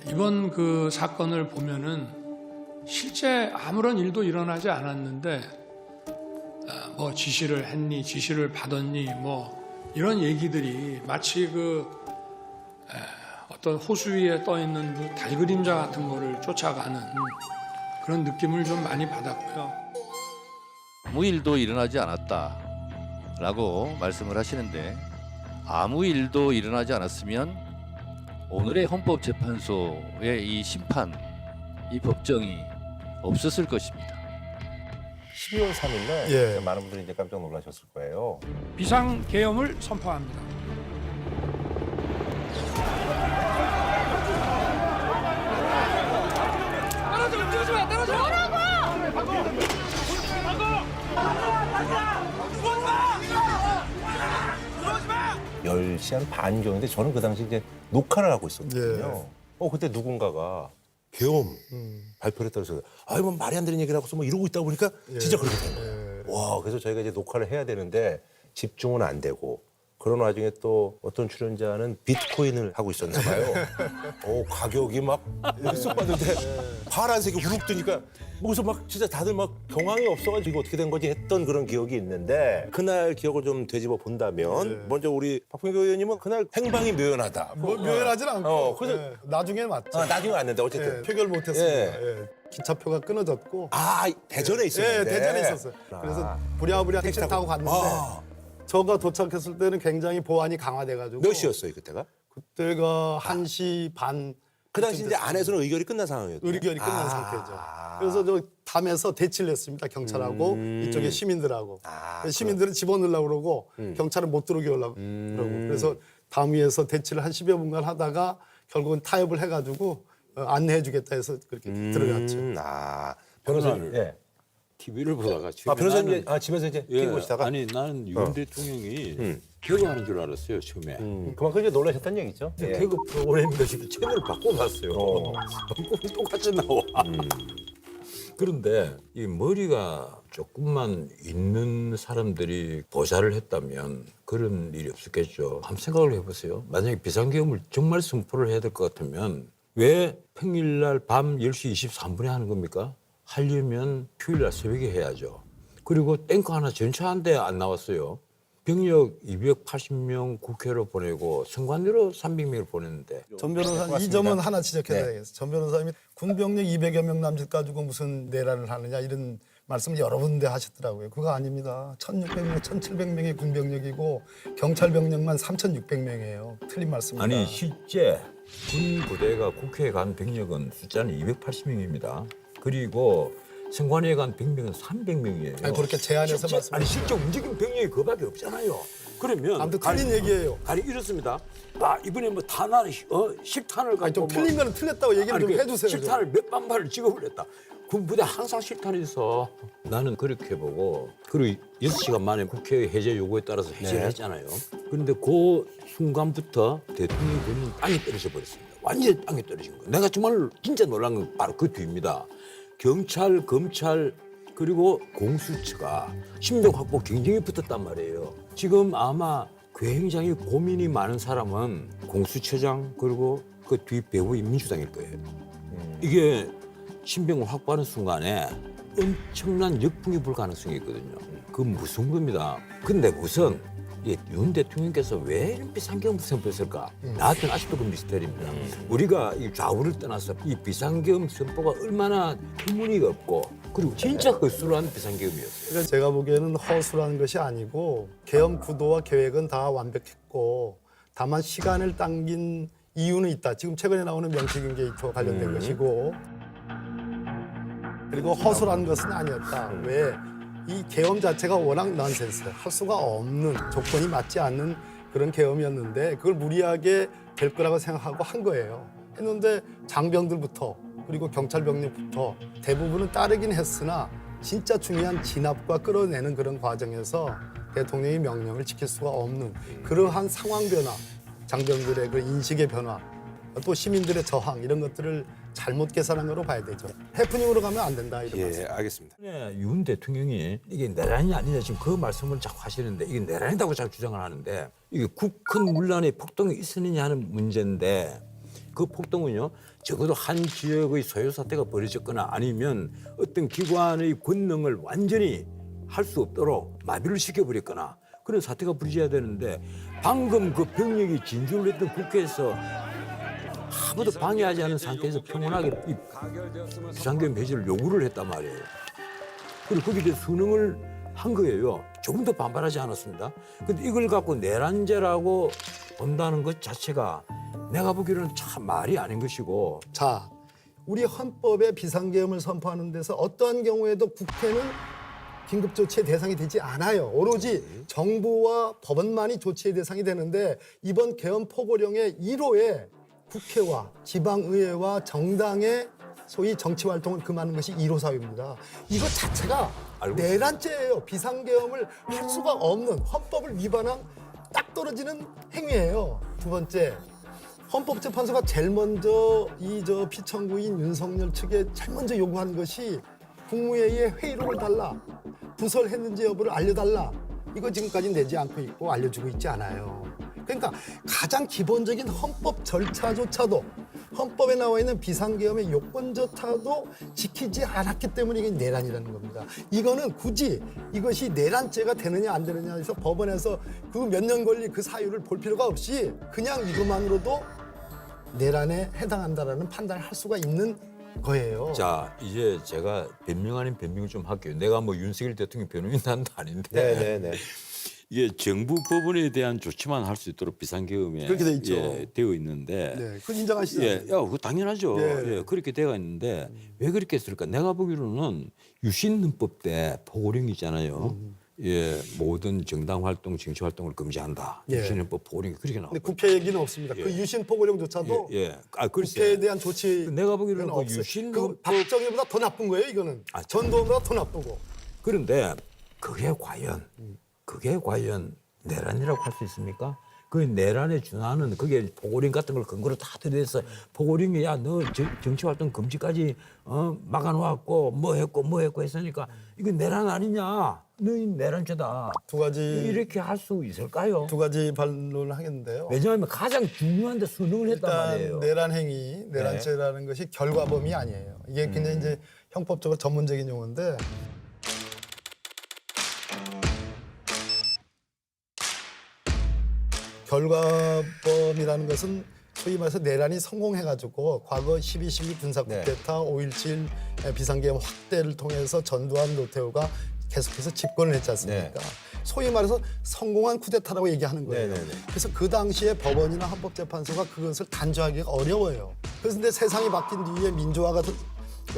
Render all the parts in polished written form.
이번 그 사건을 보면은 실제 아무런 일도 일어나지 않았는데 뭐 지시를 했니, 지시를 받았니, 뭐 이런 얘기들이 마치 어떤 호수 위에 떠 있는 그 달그림자 같은 거를 쫓아가는 그런 느낌을 좀 많이 받았고요. 아무 일도 일어나지 않았다라고 말씀을 하시는데 아무 일도 일어나지 않았으면 오늘의 헌법재판소의 이 심판, 이 법정이 없었을 것입니다. 12월 3일 날 예. 많은 분들이 이제 깜짝 놀라셨을 거예요. 비상계엄을 선포합니다. 열 시 한 반 정도인데 저는 그 당시 이제 녹화를 하고 있었거든요. 예. 그때 누군가가 계엄 발표를 했다고 해서 아이 뭐 말이 안 되는 얘기를 하고서 뭐 이러고 있다 보니까 진짜 그렇게 된 거예요. 와, 그래서 저희가 이제 녹화를 해야 되는데 집중은 안 되고 그런 와중에 또 어떤 출연자는 비트코인을 하고 있었나 봐요. 가격이 막 쑥 봤는데 파란색이 후룩 뜨니까 거기서 막 진짜 다들 막 경황이 없어가지고 어떻게 된 거지 했던 그런 기억이 있는데 그날 기억을 좀 되짚어 본다면 먼저 우리 박봉계 의원님은 그날 행방이 묘연하다. 뭐 묘연하진 않고 그래서 나중에 맞죠. 나중에 왔는데 어쨌든 예, 표결 못했습니다. 예. 기차표가 끊어졌고 대전에 있었는데 대전에 있었어요. 그래서 부랴부랴 택시 타고 갔는데 저가 도착했을 때는 굉장히 보안이 강화돼가지고 몇 시였어요 그때가? 그때가 1시 반. 그 당시 이제 안에서는 의결이 끝난 상황이었죠. 의결이 끝난 상태죠. 그래서 저 담에서 대치를 했습니다. 경찰하고 이쪽에 시민들하고. 시민들은 집어넣으려고 그러고 경찰은 못 들어오게 하려고 그러고. 그래서 담 위에서 대치를 한 10여 분간 하다가 결국은 타협을 해가지고 안내해 주겠다 해서 그렇게 들어갔죠. 변호사님. 예. TV를 보다가 지금 변호사님 집에서 이제 TV 보시다가 아니 나는 윤 대통령이 개그하는 줄 알았어요 처음에. 그만큼 이제 놀라셨다는 얘기죠. 예. 개그 프로그램 것이 채널을 바꿔봤어요. 바꾸면 똑같이 나와. 그런데 이 머리가 조금만 있는 사람들이 보좌를 했다면 그런 일이 없었겠죠. 한번 생각을 해보세요. 만약에 비상계엄을 정말 선포를 해야 될 것 같으면 왜 평일날 밤 10시 23분에 하는 겁니까? 하려면 휴일날 새벽에 해야죠. 그리고 탱크 하나 전차 한 대 안 나왔어요. 병력 280명 국회로 보내고 선관위로 300명을 보냈는데. 전 변호사님 이 점은 하나 지적해야 되겠어요. 전 변호사님이 군병력 200여 명 남짓 가지고 무슨 내란을 하느냐 이런 말씀을 여러 군데 하셨더라고요. 그거 아닙니다. 1,600명, 1,700명의 군병력이고 경찰 병력만 3,600명이에요. 틀린 말씀입니다. 아니 실제 군 부대가 국회에 간 병력은 숫자는 280명입니다. 그리고 선관위에 간 병력은 300명이에요. 아니, 그렇게 제안해서 말씀. 아니 실제 움직인 병력이 그밖에 없잖아요. 그러면 아무튼 틀린 얘기예요. 아니 이렇습니다. 이번에 뭐 탄환 10탄을 가지고 아니, 좀 틀린 거는 틀렸다고 얘기를 좀 해주세요. 10탄을 몇만 발을 찍어버렸다. 군부대 항상 10탄이 있어. 나는 그렇게 보고 그리고 6시간 만에 국회 해제 요구에 따라서 해제를 했잖아요. 그런데 그 순간부터 대통령이 되는 땅에 떨어져 버렸습니다. 완전히 땅에 떨어진 거예요. 내가 정말 진짜 놀란 건 바로 그 뒤입니다. 경찰, 검찰 그리고 공수처가 신병 확보 경쟁이 붙었단 말이에요. 지금 아마 굉장히 고민이 많은 사람은 공수처장 그리고 그 뒤 배후의 민주당일 거예요. 이게 신병을 확보하는 순간에 엄청난 역풍이 불 가능성이 있거든요. 그건 무슨 겁니다. 근데 우선 윤 대통령께서 왜 이런 비상계엄을 선포했을까? 나한테는 아직도 그 미스터리입니다. 우리가 이 좌우를 떠나서 이 비상계엄 선포가 얼마나 의문이가 없고 그리고 진짜 허술한 비상계엄이었어요. 그러니까 제가 보기에는 허술한 것이 아니고 계엄 구도와 계획은 다 완벽했고 다만 시간을 당긴 이유는 있다. 지금 최근에 나오는 명태균 게이트와 관련된 것이고 그리고 허술한 것은 아니었다. 왜? 이 계엄 자체가 워낙 넌센스예요. 할 수가 없는 조건이 맞지 않는 그런 계엄이었는데 그걸 무리하게 될 거라고 생각하고 한 거예요. 했는데 장병들부터 그리고 경찰 병력부터 대부분은 따르긴 했으나 진짜 중요한 진압과 끌어내는 그런 과정에서 대통령의 명령을 지킬 수가 없는 그러한 상황 변화, 장병들의 그 인식의 변화, 또 시민들의 저항 이런 것들을 잘못 계산한 거로 봐야 되죠. 해프닝으로 가면 안 된다 이런 말씀. 알겠습니다. 윤 대통령이 이게 내란이 아니냐 지금 그 말씀을 자꾸 하시는데 이게 내란이라고 잘 주장을 하는데 이게 국헌 문란의 폭동이 있었느냐 하는 문제인데 그 폭동은요 적어도 한 지역의 소요 사태가 벌어졌거나 아니면 어떤 기관의 권능을 완전히 할 수 없도록 마비를 시켜버렸거나 그런 사태가 벌어져야 되는데 방금 그 병력이 진주를 했던 국회에서 아무도 방해하지 않은 상태에서 평온하게 이 비상계엄 해제를 요구를 했단 말이에요. 그리고 거기에 대해 순응을 한 거예요. 조금 더 반발하지 않았습니다. 근데 이걸 갖고 내란죄라고 본다는 것 자체가 내가 보기로는 참 말이 아닌 것이고. 자, 우리 헌법에 비상계엄을 선포하는 데서 어떠한 경우에도 국회는 긴급조치의 대상이 되지 않아요. 오로지 정부와 법원만이 조치의 대상이 되는데 이번 계엄 포고령의 1호에 국회와 지방의회와 정당의 소위 정치활동을 금하는 것이 1호 사유입니다. 이것 자체가 내란죄예요. 비상계엄을 할 수가 없는 헌법을 위반한 딱 떨어지는 행위예요. 두 번째, 헌법재판소가 제일 먼저 이 피청구인 윤석열 측에 제일 먼저 요구한 것이 국무회의에 회의록을 달라, 부설했는지 여부를 알려달라. 이거 지금까지 내지 않고 있고 알려주고 있지 않아요. 그러니까 가장 기본적인 헌법 절차조차도 헌법에 나와 있는 비상계엄의 요건조차도 지키지 않았기 때문에 이게 내란이라는 겁니다. 이거는 굳이 이것이 내란죄가 되느냐 안 되느냐 해서 법원에서 그 몇 년 걸린 그 사유를 볼 필요가 없이 그냥 이것만으로도 내란에 해당한다라는 판단을 할 수가 있는 거예요. 자, 이제 제가 변명 아닌 변명을 좀 할게요. 내가 뭐 윤석열 대통령 변호인단도 아닌데 네네네. 이게 정부 법원에 대한 조치만 할 수 있도록 비상계엄에 그렇게 돼 있죠. 되어 있는데 네, 그건 인정하시죠? 야, 그거 당연하죠. 네. 예, 그렇게 되어 있는데 왜 그렇게 했을까? 내가 보기로는 유신헌법 때 포고령이 있잖아요. 예, 모든 정당 활동, 정치 활동을 금지한다. 예. 유신헌법 포고령이 그렇게 나와. 근데 국회 얘기는 없습니다. 그 유신 포고령조차도 예. 아, 글쎄. 국회에 대한 조치 내가 보기로는 그 없어요. 유신 그 헌법- 박정희보다 더 나쁜 거예요, 이거는. 아, 전두환보다 더 나쁘고. 그런데 그게 과연 내란이라고 할 수 있습니까? 그 내란에 준하는 그게 포고령 같은 걸 근거로 다 들여서 포고령이 야 너 정치활동 금지까지 막아놓았고 뭐 했고 했으니까 이거 내란 아니냐? 너희 내란죄다. 두 가지 이렇게 할 수 있을까요? 두 가지 반론을 하겠는데요. 왜냐하면 가장 중요한데 순응을 했단 일단 말이에요. 내란 행위, 내란죄라는 것이 결과범이 아니에요. 이게 굉장히 이제 형법적으로 전문적인 용어인데 결과범이라는 것은 소위 말해서 내란이 성공해가지고 과거 12.12 군사쿠데타, 5.17 비상계엄 확대를 통해서 전두환, 노태우가 계속해서 집권을 했지 않습니까? 소위 말해서 성공한 쿠데타라고 얘기하는 거예요. 그래서 그 당시에 법원이나 헌법재판소가 그것을 단죄하기가 어려워요. 그래서 근데 세상이 바뀐 뒤에 민주화가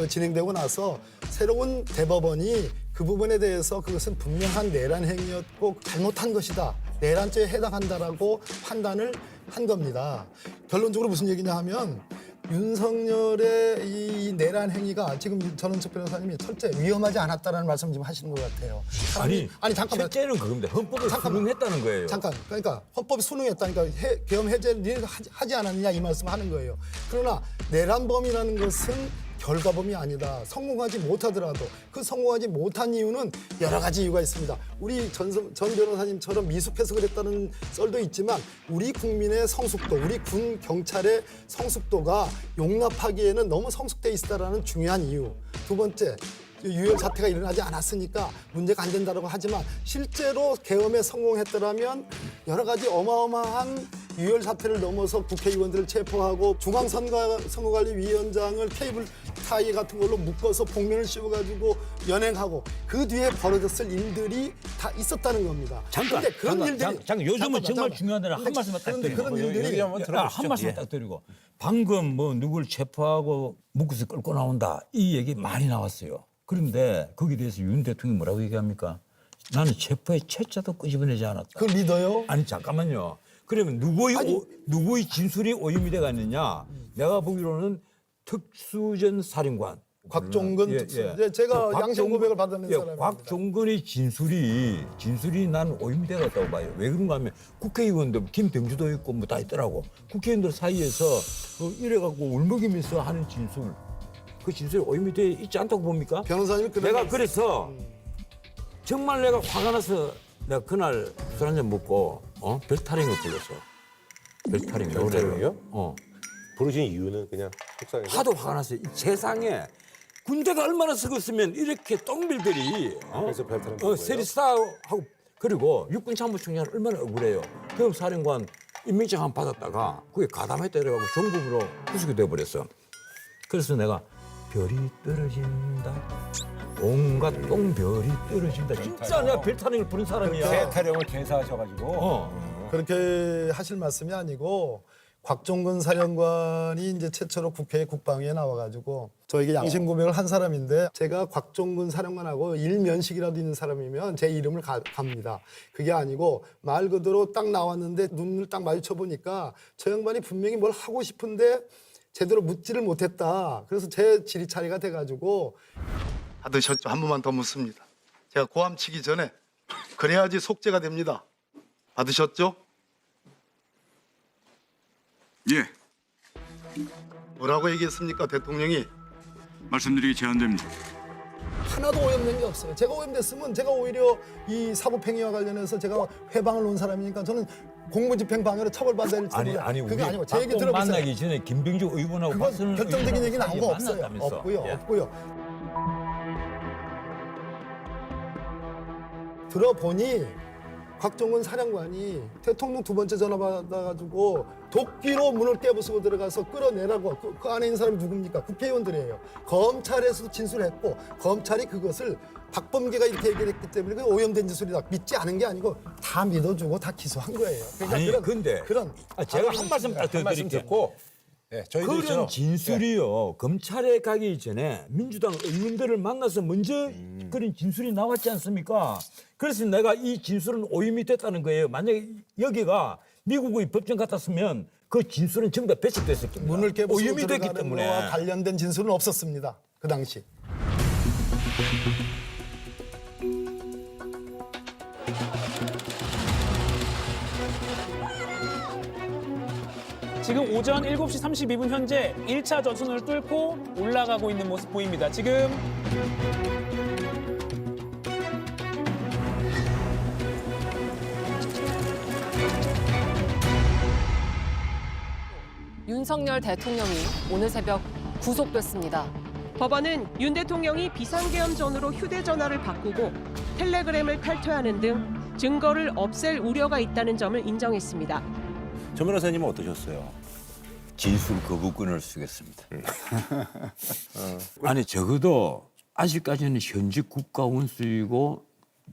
진행되고 나서 새로운 대법원이 그 부분에 대해서 그것은 분명한 내란 행위였고 잘못한 것이다. 내란죄에 해당한다라고 판단을 한 겁니다. 결론적으로 무슨 얘기냐 하면 윤석열의 이 내란 행위가 지금 전원석 변호사님이 철저히 위험하지 않았다라는 말씀 지금 하시는 것 같아요. 아니 잠깐만. 실제는 그겁니다. 헌법을 순응했다는 거예요. 잠깐. 그러니까 헌법이 순응했다니까 계엄 해제를 하지 않았느냐 이 말씀을 하는 거예요. 그러나 내란범이라는 것은 결과범이 아니다. 성공하지 못하더라도 그 성공하지 못한 이유는 여러 가지 이유가 있습니다. 우리 전 변호사님처럼 미숙해서 그랬다는 썰도 있지만 우리 국민의 성숙도, 우리 군 경찰의 성숙도가 용납하기에는 너무 성숙돼 있다라는 중요한 이유. 두 번째, 유혈 사태가 일어나지 않았으니까 문제가 안 된다고 하지만 실제로 계엄에 성공했더라면 여러 가지 어마어마한 유혈 사태를 넘어서 국회의원들을 체포하고 중앙선거관리위원장을 케이블 타이 같은 걸로 묶어서 복면을 씌워가지고 연행하고 그 뒤에 벌어졌을 일들이 다 있었다는 겁니다. 잠깐, 근데 그런 일들이 잠깐, 요즘은 정말 중요한 데는 한 말씀만 딱 드리고. 그런 일들이 한 말씀만 딱 드리고. 방금 뭐 누굴 체포하고 묶어서 끌고 나온다. 이 얘기 많이 나왔어요. 그런데 거기에 대해서 윤 대통령이 뭐라고 얘기합니까? 나는 체포의 채자도 끄집어내지 않았다. 그걸 믿어요? 아니 잠깐만요. 그러면 누구의 진술이 오염이 돼가 있느냐? 내가 보기로는 특수전 사령관 곽종근 특수. 제가 양심 고백을 받은 사람입니다. 곽종근의 진술이 난 오염이 돼가 있다고 봐요. 왜 그런가 하면 국회의원들 김병주도 있고 뭐 다 있더라고. 국회의원들 사이에서 이래갖고 울먹이면서 하는 진술. 그 진술이 오염이 돼 있지 않다고 봅니까? 변호사님이 내가 그래서 정말 내가 화가 나서 내가 그날 술 한잔 먹고 별타령을 불렀어. 별타령이요? 부르신 이유는 그냥 속상해서. 하도 화가 났어요. 이 세상에 군대가 얼마나 썩었으면 이렇게 똥빌들이 그래서 별타는 거예요? 세리스타하고 그리고 육군 참모총장은 얼마나 억울해요. 경사령관 임명장 한 받았다가 그게 가담에 때려가고 정부로 구속이 돼버렸어. 그래서 내가 별이 떨어진다. 온갖 똥별이 떨어진다. 진짜 내가 별타령을 부른 사람이야. 대타령을 개사하셔가지고 그렇게 하실 말씀이 아니고 곽종근 사령관이 이제 최초로 국회에 국방위에 나와가지고 저에게 양심 고백을 한 사람인데 제가 곽종근 사령관하고 일면식이라도 있는 사람이면 제 이름을 갑니다. 그게 아니고 말 그대로 딱 나왔는데 눈을 딱 마주쳐 보니까 저 양반이 분명히 뭘 하고 싶은데 제대로 묻지를 못했다. 그래서 제 지리차리가 돼가지고 받으셨죠? 한 번만 더 묻습니다. 제가 고함 치기 전에 그래야지 속죄가 됩니다. 받으셨죠? 예, 뭐라고 얘기했습니까, 대통령이? 말씀드리기 제한됩니다. 하나도 오염된 게 없어요. 제가 오염됐으면 제가 오히려 이 사법행위와 관련해서 제가 회방을 놓은 사람이니까 저는 공무집행 방해로 처벌받아야 할 아니 텐데 우리 그게 아니고 제 얘기 박봉 들어보세요. 만나기 전에 김병주 의원하고 그건 박선을 결정적인 얘기 나온 거 의원하고 없어요. 만났다면서. 없고요. 예. 없고요. 들어보니 곽종근 사령관이 대통령 두 번째 전화 받아가지고 도끼로 문을 깨부수고 들어가서 끌어내라고 그 안에 있는 사람이 누굽니까? 국회의원들이에요. 검찰에서도 진술했고 검찰이 그것을 박범계가 이렇게 얘기를 했기 때문에 그 오염된 짓소리다. 믿지 않은 게 아니고 다 믿어주고 다 기소한 거예요. 그러니까 아니 근데 그런 제가 한 말씀 딱 한 말씀 드릴게요. 듣고 네, 저희도 그런 진술이요. 검찰에 가기 전에 민주당 의원들을 만나서 먼저 그런 진술이 나왔지 않습니까? 그래서 내가 이 진술은 오염이 됐다는 거예요. 만약에 여기가 미국의 법정 같았으면 그 진술은 전부 다 배척됐을 겁니다. 문을 깨부수고 오염이 됐기 들어가는 때문에. 거와 관련된 진술은 없었습니다. 그 당시. 지금 오전 7시 32분 현재 1차 저선을 뚫고 올라가고 있는 모습 보입니다. 지금 윤석열 대통령이 오늘 새벽 구속됐습니다. 법원은 윤 대통령이 비상계엄 전후로 휴대전화를 바꾸고 텔레그램을 탈퇴하는 등 증거를 없앨 우려가 있다는 점을 인정했습니다. 전 변호사님은 어떠셨어요? 진술 거부권을 쓰겠습니다. 아니 적어도 아직까지는 현직 국가원수이고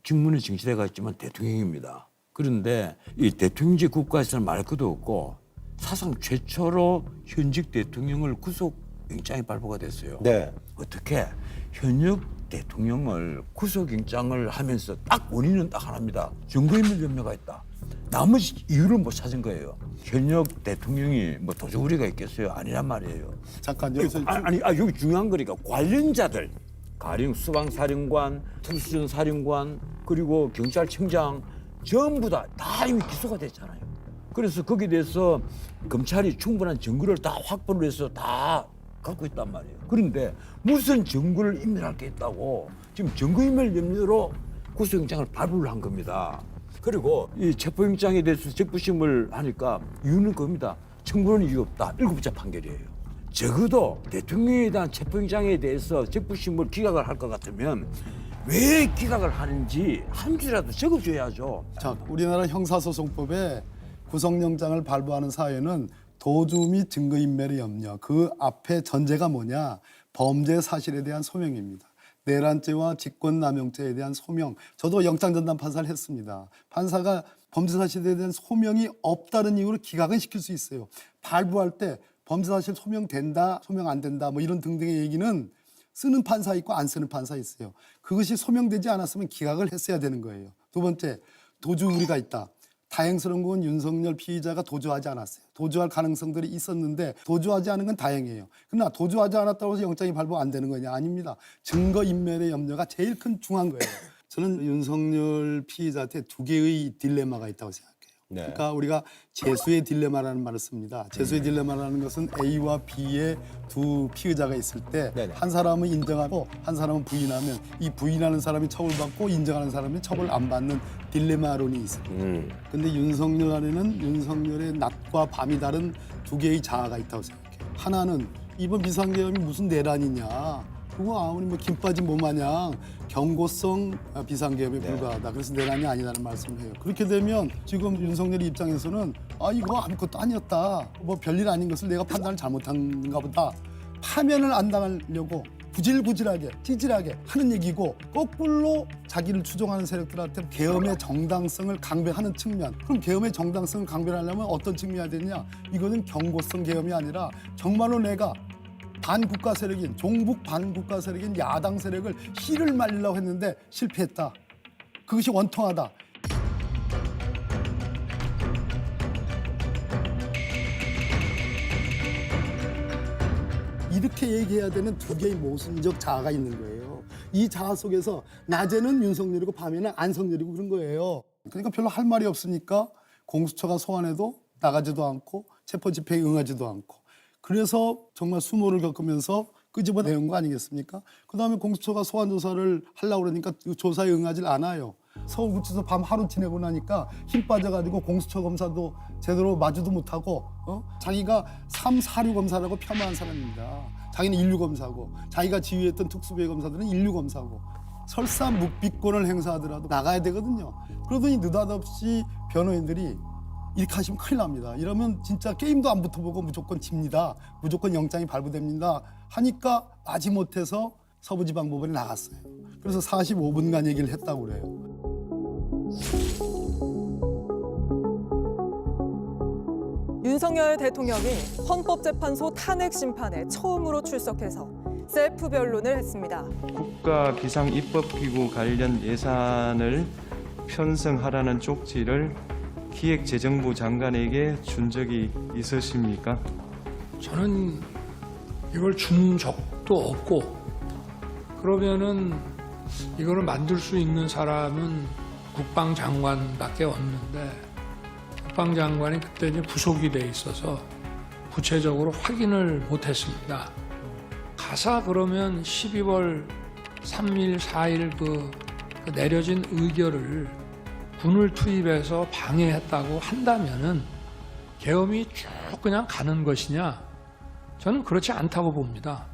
직무는 정치대가 있지만 대통령입니다. 그런데 이 대통령제 국가에서는 말 것도 없고 사상 최초로 현직 대통령을 구속영장이 발부가 됐어요. 네. 어떻게 현역 대통령을 구속영장을 하면서 딱 원인은 딱 하나입니다. 증거인멸 염려가 있다. 나머지 이유를 못 찾은 거예요. 현역 대통령이 뭐 도주우리가 있겠어요? 아니란 말이에요. 잠깐 여기서 여기 중요한 거니까 관련자들 가령 수방사령관, 특수전 사령관 그리고 경찰청장 전부 다 이미 기소가 됐잖아요. 그래서 거기에 대해서 검찰이 충분한 증거를 다 확보를 해서 다 갖고 있단 말이에요. 그런데 무슨 증거를 인멸할 게 있다고 지금 증거인멸 염려로 구속영장을 발부를 한 겁니다. 그리고 이 체포영장에 대해서 적부심을 하니까 이유는 겁니다. 청구는 이유 없다. 7자 판결이에요. 적어도 대통령에 대한 체포영장에 대해서 적부심을 기각을 할 것 같으면 왜 기각을 하는지 한 줄이라도 적어줘야죠. 자, 우리나라 형사소송법에 구속영장을 발부하는 사유는 도주 및 증거인멸의 염려. 그 앞에 전제가 뭐냐? 범죄 사실에 대한 소명입니다. 내란죄와 직권남용죄에 대한 소명. 저도 영장전담 판사를 했습니다. 판사가 범죄 사실에 대한 소명이 없다는 이유로 기각은 시킬 수 있어요. 발부할 때 범죄 사실 소명된다, 소명 안 된다, 뭐 이런 등등의 얘기는 쓰는 판사 있고 안 쓰는 판사 있어요. 그것이 소명되지 않았으면 기각을 했어야 되는 거예요. 두 번째, 도주 우려가 있다. 다행스러운 건 윤석열 피의자가 도주하지 않았어요. 도주할 가능성들이 있었는데 도주하지 않은 건 다행이에요. 그러나 도주하지 않았다고 해서 영장이 발부 안 되는 거냐? 아닙니다. 증거인멸의 염려가 제일 큰 중요한 거예요. 저는 윤석열 피의자한테 두 개의 딜레마가 있다고 생각해요. 네. 그러니까 우리가 재수의 딜레마라는 말을 씁니다. 재수의 딜레마라는 것은 A와 B의 두 피의자가 있을 때 한 사람은 인정하고 한 사람은 부인하면 이 부인하는 사람이 처벌받고 인정하는 사람이 처벌 안 받는 딜레마론이 있어요. 근데 윤석열 안에는 윤석열의 낮과 밤이 다른 두 개의 자아가 있다고 생각해요. 하나는 이번 비상계엄이 무슨 내란이냐. 그거 아무리 뭐 김 빠진 몸 마냥 경고성 비상계엄에 불과하다. 그래서 내란이 아니라는 말씀을 해요. 그렇게 되면 지금 윤석열 입장에서는 이거 아무것도 아니었다. 뭐 별일 아닌 것을 내가 판단을 잘못한가 보다. 파면을 안 당하려고 구질구질하게 찌질하게 하는 얘기고 거꾸로 자기를 추종하는 세력들한테 계엄의 정당성을 강변하는 측면. 그럼 계엄의 정당성을 강변하려면 어떤 측면이 되느냐. 이거는 경고성 계엄이 아니라 정말로 내가 반국가 세력인 종북 반국가 세력인 야당 세력을 씨를 말리려고 했는데 실패했다. 그것이 원통하다. 이렇게 얘기해야 되는 두 개의 모순적 자아가 있는 거예요. 이 자아 속에서 낮에는 윤석열이고 밤에는 안석열이고 그런 거예요. 그러니까 별로 할 말이 없으니까 공수처가 소환해도 나가지도 않고 체포 집행에 응하지도 않고 그래서 정말 수모를 겪으면서 끄집어내는 거 아니겠습니까? 그다음에 공수처가 소환 조사를 하려고 그러니까 그 조사에 응하질 않아요. 서울구치소 밤 하루 지내고 나니까 힘 빠져가지고 공수처 검사도 제대로 마주도 못하고 자기가 3, 4류 검사라고 폄하한 사람입니다. 자기는 인류 검사고 자기가 지휘했던 특수부의 검사들은 인류 검사고 설사 묵비권을 행사하더라도 나가야 되거든요. 그러더니 느닷없이 변호인들이 이렇게 하시면 큰일 납니다. 이러면 진짜 게임도 안 붙어보고 무조건 집니다. 무조건 영장이 발부됩니다. 하니까 마지못해서 서부지방법원에 나갔어요. 그래서 45분간 얘기를 했다고 그래요. 윤석열 대통령이 헌법재판소 탄핵 심판에 처음으로 출석해서 셀프 변론을 했습니다. 국가 비상입법기구 관련 예산을 편성하라는 쪽지를 기획재정부 장관에게 준 적이 있으십니까? 저는 이걸 준 적도 없고 그러면은 이거를 만들 수 있는 사람은 국방장관밖에 없는데 국방장관이 그때 이제 부속이 돼 있어서 구체적으로 확인을 못했습니다. 가사 그러면 12월 3일, 4일 그 내려진 의결을 군을 투입해서 방해했다고 한다면은 계엄이 쭉 그냥 가는 것이냐? 저는 그렇지 않다고 봅니다.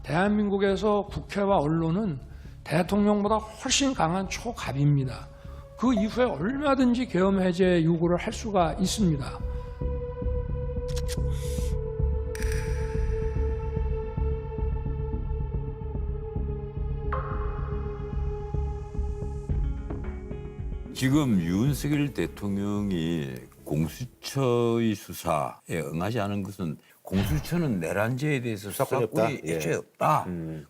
대한민국에서 국회와 언론은 대통령보다 훨씬 강한 초갑입니다. 그 이후에 얼마든지 계엄 해제 요구를 할 수가 있습니다. 지금 윤석열 대통령이 공수처의 수사에 응하지 않은 것은 공수처는 내란죄에 대해서 수사권이 수사권이 없다? 예. 애초에 없다.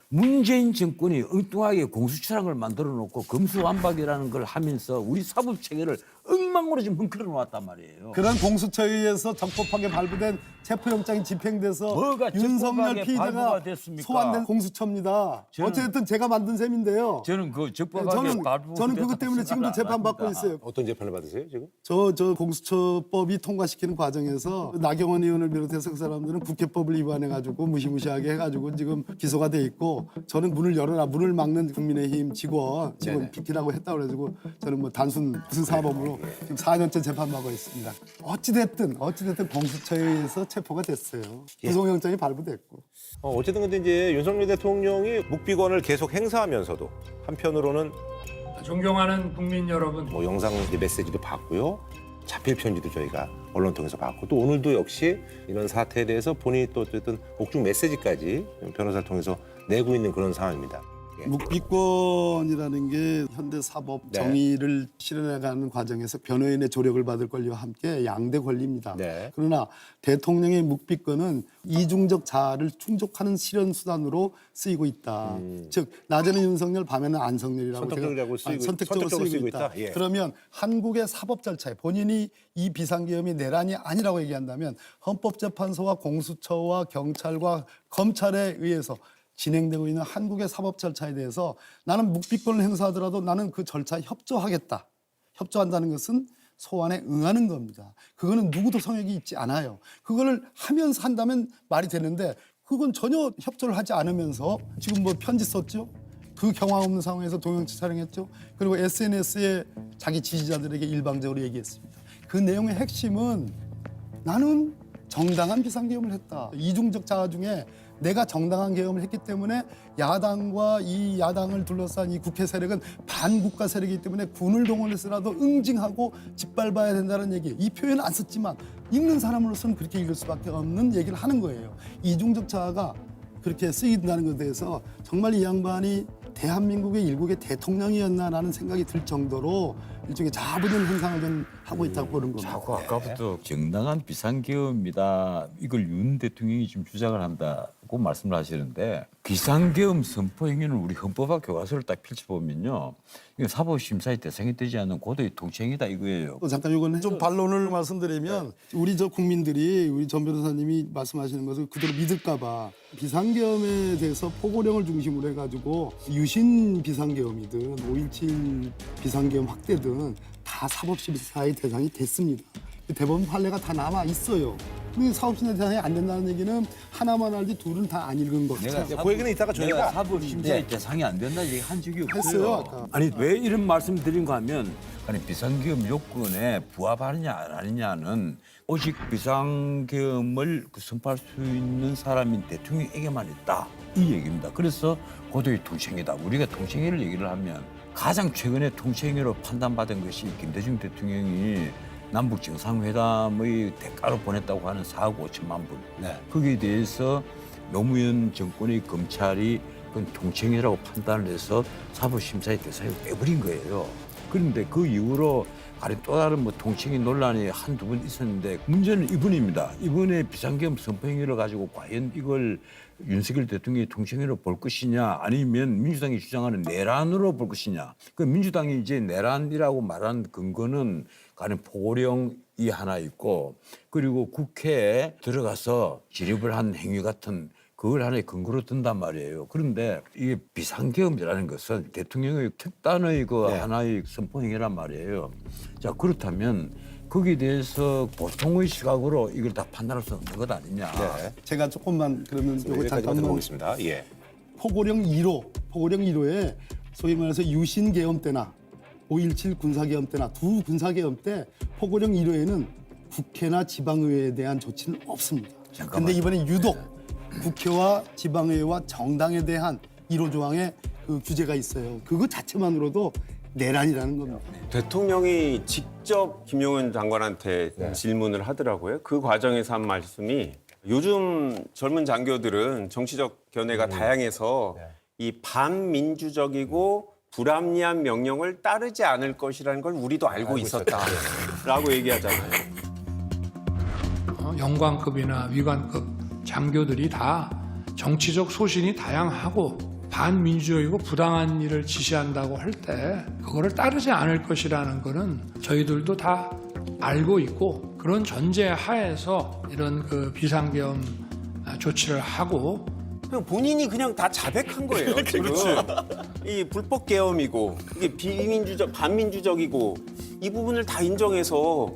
문재인 정권이 엉뚱하게 공수처라는 걸 만들어 놓고 검수완박이라는 걸 하면서 우리 사법체계를 엉망으로 지금 흔들어 놓았단 말이에요. 그런 공수처에 의해서 적법하게 발부된 체포영장이 집행돼서 뭐가 윤석열 적법하게 피의자가 발부가 됐습니까? 소환된 공수처입니다. 어쨌든 제가 만든 셈인데요. 저는 그 적법하게 발부 저는 그것 때문에 지금도 재판받고 있어요. 어떤 재판을 받으세요 지금? 저 공수처법이 통과시키는 과정에서 나경원 의원을 비롯해서 그 사람들은 국회법을 위반해가지고 무시무시하게 해가지고 지금 기소가 돼 있고 저는 문을 열어라 문을 막는 국민의힘 직원 PT라고 했다고 그래가지고 저는 뭐 단순 무슨 사범으로 지금 4년째 재판받고 있습니다. 어찌됐든 공수처에 의해서 체포가 됐어요. 구속영장이 발부됐고. 어쨌든 근데 이제 윤석열 대통령이 묵비권을 계속 행사하면서도 한편으로는 존경하는 국민 여러분, 뭐 영상 메시지도 받고요. 자필 편지도 저희가 언론 통해서 받고 또 오늘도 역시 이런 사태에 대해서 본인이 또 어쨌든 옥중 메시지까지 변호사를 통해서 내고 있는 그런 상황입니다. 묵비권이라는 게 현대 사법 정의를 실현해가는 과정에서 변호인의 조력을 받을 권리와 함께 양대 권리입니다. 그러나 대통령의 묵비권은 이중적 자아를 충족하는 실현 수단으로 쓰이고 있다. 즉 낮에는 윤석열, 밤에는 안석열이라고 선택적으로 쓰이고 있다. 그러면 한국의 사법 절차에 본인이 이 비상계엄이 내란이 아니라고 얘기한다면 헌법재판소와 공수처와 경찰과 검찰에 의해서 진행되고 있는 한국의 사법 절차에 대해서 나는 묵비권을 행사하더라도 나는 그 절차에 협조하겠다. 협조한다는 것은 소환에 응하는 겁니다. 그거는 누구도 성역이 있지 않아요. 그거를 하면서 한다면 말이 되는데 그건 전혀 협조를 하지 않으면서 지금 뭐 편지 썼죠. 그 경황 없는 상황에서 동영상 촬영했죠. 그리고 SNS에 자기 지지자들에게 일방적으로 얘기했습니다. 그 내용의 핵심은 나는 정당한 비상계엄을 했다. 이중적 자아 중에 내가 정당한 계엄을 했기 때문에 야당과 이 야당을 둘러싼 이 국회 세력은 반국가 세력이기 때문에 군을 동원해서라도 응징하고 짓밟아야 된다는 얘기. 이 표현은 안 썼지만 읽는 사람으로서는 그렇게 읽을 수밖에 없는 얘기를 하는 거예요. 이중적 자아가 그렇게 쓰인다는 것에 대해서 정말 이 양반이 대한민국의 일국의 대통령이었나라는 생각이 들 정도로 일종의 자부된 행상을 좀 하고 있다고 보는 겁니다. 자꾸 아까부터 정당한 비상계엄이다. 이걸 윤 대통령이 지금 주장을 한다고 말씀을 하시는데 비상계엄 선포 행위는 우리 헌법학 교과서를 딱 펼쳐보면요. 이건 사법심사의 대상이 되지 않는 고도의 통치행위다 이거예요. 또 잠깐 이거는 좀 반론을 말씀드리면 우리 저 국민들이 우리 전 변호사님이 말씀하시는 것을 그대로 믿을까 봐 비상계엄에 대해서 포고령을 중심으로 해가지고 유신 비상계엄이든 5.17 비상계엄 확대든 다 사법심사의 대상이 됐습니다. 대법원 판례가 다 남아 있어요. 근데 사법심사 대상이 안 된다는 얘기는 하나만 알지 둘은 다 안 읽은 것 같아요. 그 얘기는 이따가 내가 저희가 사법심사의 대상이 안 된다 얘기 한 적이 없어요. 했어요, 아까. 아니 왜 이런 말씀 드린가 하면 아니 비상계엄 요건에 부합하느냐 안 하느냐는 오직 비상계엄을 선포할 수 있는 사람인 대통령에게만 있다 이 얘기입니다. 그래서 고도의 통치행위다. 우리가 통치행위를 얘기를 하면 가장 최근에 통치행위로 판단받은 것이 김대중 대통령이 남북 정상회담의 대가로 보냈다고 하는 4억 5천만 불. 거기에 대해서 노무현 정권의 검찰이 그건 통치행위라고 판단을 해서 사법심사의 대상을 빼버린 거예요. 그런데 그 이후로 또 다른 뭐 통치행위 논란이 한두 번 있었는데 문제는 이번입니다. 이번에 비상계엄 선포행위를 가지고 과연 이걸 윤석열 대통령이 통치행위로 볼 것이냐 아니면 민주당이 주장하는 내란으로 볼 것이냐. 그 민주당이 이제 내란이라고 말한 근거는 가령 포고령이 하나 있고 그리고 국회에 들어가서 지립을 한 행위 같은 그걸 하나의 근거로 든단 말이에요. 그런데 이게 비상계엄이라는 것은 대통령의 특단의 그 하나의 선포행위란 말이에요. 자 그렇다면 거기에 대해서 보통의 시각으로 이걸 다 판단할 수 없는 것 아니냐. 제가 조금만 그러면 요거 여기까지만 잠깐만 들어보겠습니다. 예. 포고령 1호에 소위 말해서 유신 계엄 때나 5.17 군사계엄 때나 두 군사계엄 때 포고령 1호에는 국회나 지방의회에 대한 조치는 없습니다. 그런데 이번에 유독 국회와 지방의회와 정당에 대한 1호 조항에 그 규제가 있어요. 그거 자체만으로도 내란이라는 겁니다. 대통령이 직접 김용현 장관한테 질문을 하더라고요. 그 과정에서 한 말씀이 요즘 젊은 장교들은 정치적 견해가 다양해서 이 반민주적이고 불합리한 명령을 따르지 않을 것이라는 걸 우리도 알고 있었다라고 얘기하잖아요. 영관급이나 위관급 장교들이 다 정치적 소신이 다양하고 반민주적이고 부당한 일을 지시한다고 할 때 그거를 따르지 않을 것이라는 거는 저희들도 다 알고 있고 그런 전제 하에서 이런 그 비상계엄 조치를 하고 본인이 그냥 다 자백한 거예요. 지금 이 불법 계엄이고 이게 반민주적이고 이 부분을 다 인정해서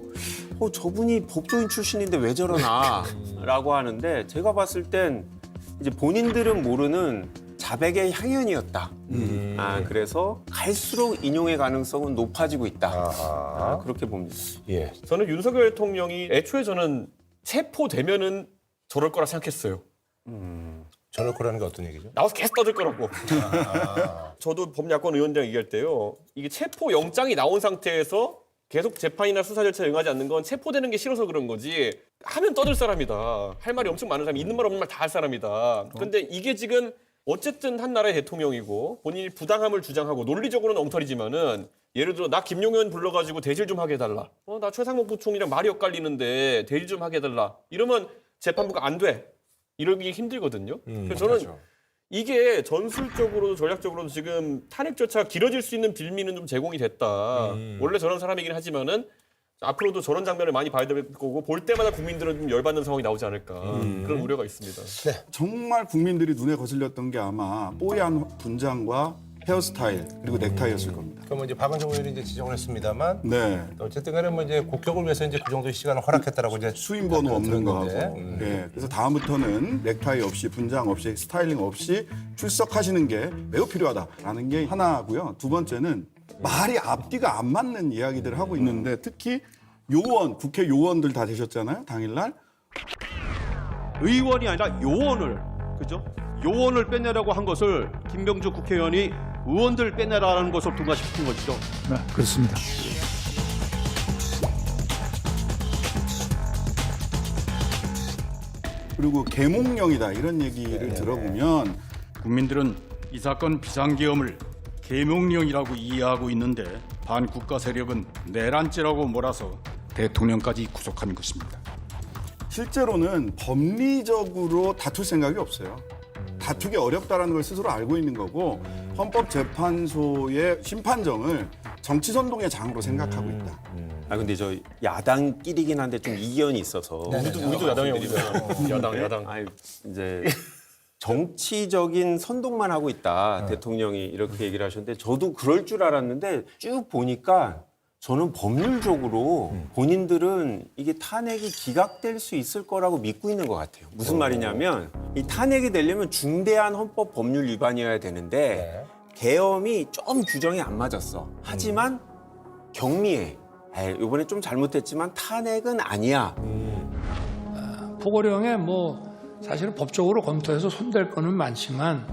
저분이 법조인 출신인데 왜 저러나라고 하는데 제가 봤을 땐 이제 본인들은 모르는 자백의 향연이었다. 그래서 갈수록 인용의 가능성은 높아지고 있다. 그렇게 봅니다. 예. 저는 윤석열 대통령이 애초에 저는 체포되면은 저럴 거라 생각했어요. 저럴 거라는 게 어떤 얘기죠? 나와서 계속 떠들 거라고. 저도 법야권 의원장 얘기할 때요. 이게 체포 영장이 나온 상태에서 계속 재판이나 수사 절차에 응하지 않는 건 체포되는 게 싫어서 그런 거지. 하면 떠들 사람이다. 할 말이 엄청 많은 사람이 있는 말 없는 말 다 할 사람이다. 근데 이게 지금 어쨌든 한 나라의 대통령이고 본인이 부당함을 주장하고 논리적으로는 엉터리지만은 예를 들어 나 김용현 불러가지고 대질 좀 하게 해달라. 나 최상목 부총리랑 말이 엇갈리는데 대질 좀 하게 해달라. 이러면 재판부가 안 돼. 이러기 힘들거든요. 그래서 저는 맞아. 이게 전술적으로도 전략적으로도 지금 탄핵 절차가 길어질 수 있는 빌미는 좀 제공이 됐다. 원래 저런 사람이긴 하지만은 앞으로도 저런 장면을 많이 봐야 될 거고 볼 때마다 국민들은 좀 열받는 상황이 나오지 않을까 그런 우려가 있습니다. 정말 국민들이 눈에 거슬렸던 게 아마 뽀얀 분장과 헤어스타일 그리고 넥타이였을 겁니다. 그럼 이제 박은정 의원이 이제 지적을 했습니다만 어쨌든 간에 뭐 이제 국격을 위해서 이제 그 정도의 시간을 허락했다라고 이제 수인 번호 없는 거하고 그래서 다음부터는 넥타이 없이 분장 없이 스타일링 없이 출석하시는 게 매우 필요하다라는 게 하나고요. 두 번째는 말이 앞뒤가 안 맞는 이야기들을 하고 있는데 특히 요원, 국회 요원들 다 되셨잖아요. 당일날 의원이 아니라 요원을, 그죠? 요원을 빼내라고 한 것을 김병주 국회의원이 의원들 빼내라는 것을 통과시킨 것이죠. 네, 그렇습니다. 그리고 계몽령이다 이런 얘기를 들어보면 국민들은 이 사건 비상계엄을 계몽령이라고 이해하고 있는데 반국가 세력은 내란죄라고 몰아서 대통령까지 구속한 것입니다. 실제로는 법리적으로 다툴 생각이 없어요. 다투기 어렵다라는 걸 스스로 알고 있는 거고 헌법재판소의 심판정을 정치 선동의 장으로 생각하고 있다. 아 근데 저 야당끼리긴 한데 좀 이견이 있어서 우리도 야당이야. 야당. 아니 이제 정치적인 선동만 하고 있다 대통령이 이렇게 얘기를 하셨는데 저도 그럴 줄 알았는데 쭉 보니까 저는 법률적으로 본인들은 이게 탄핵이 기각될 수 있을 거라고 믿고 있는 것 같아요. 무슨 말이냐면 이 탄핵이 되려면 중대한 헌법 법률 위반이어야 되는데 계엄이 좀 규정이 안 맞았어. 하지만 경미해. 이번에 좀 잘못했지만 탄핵은 아니야. 포고령에 뭐 사실은 법적으로 검토해서 손댈 거는 많지만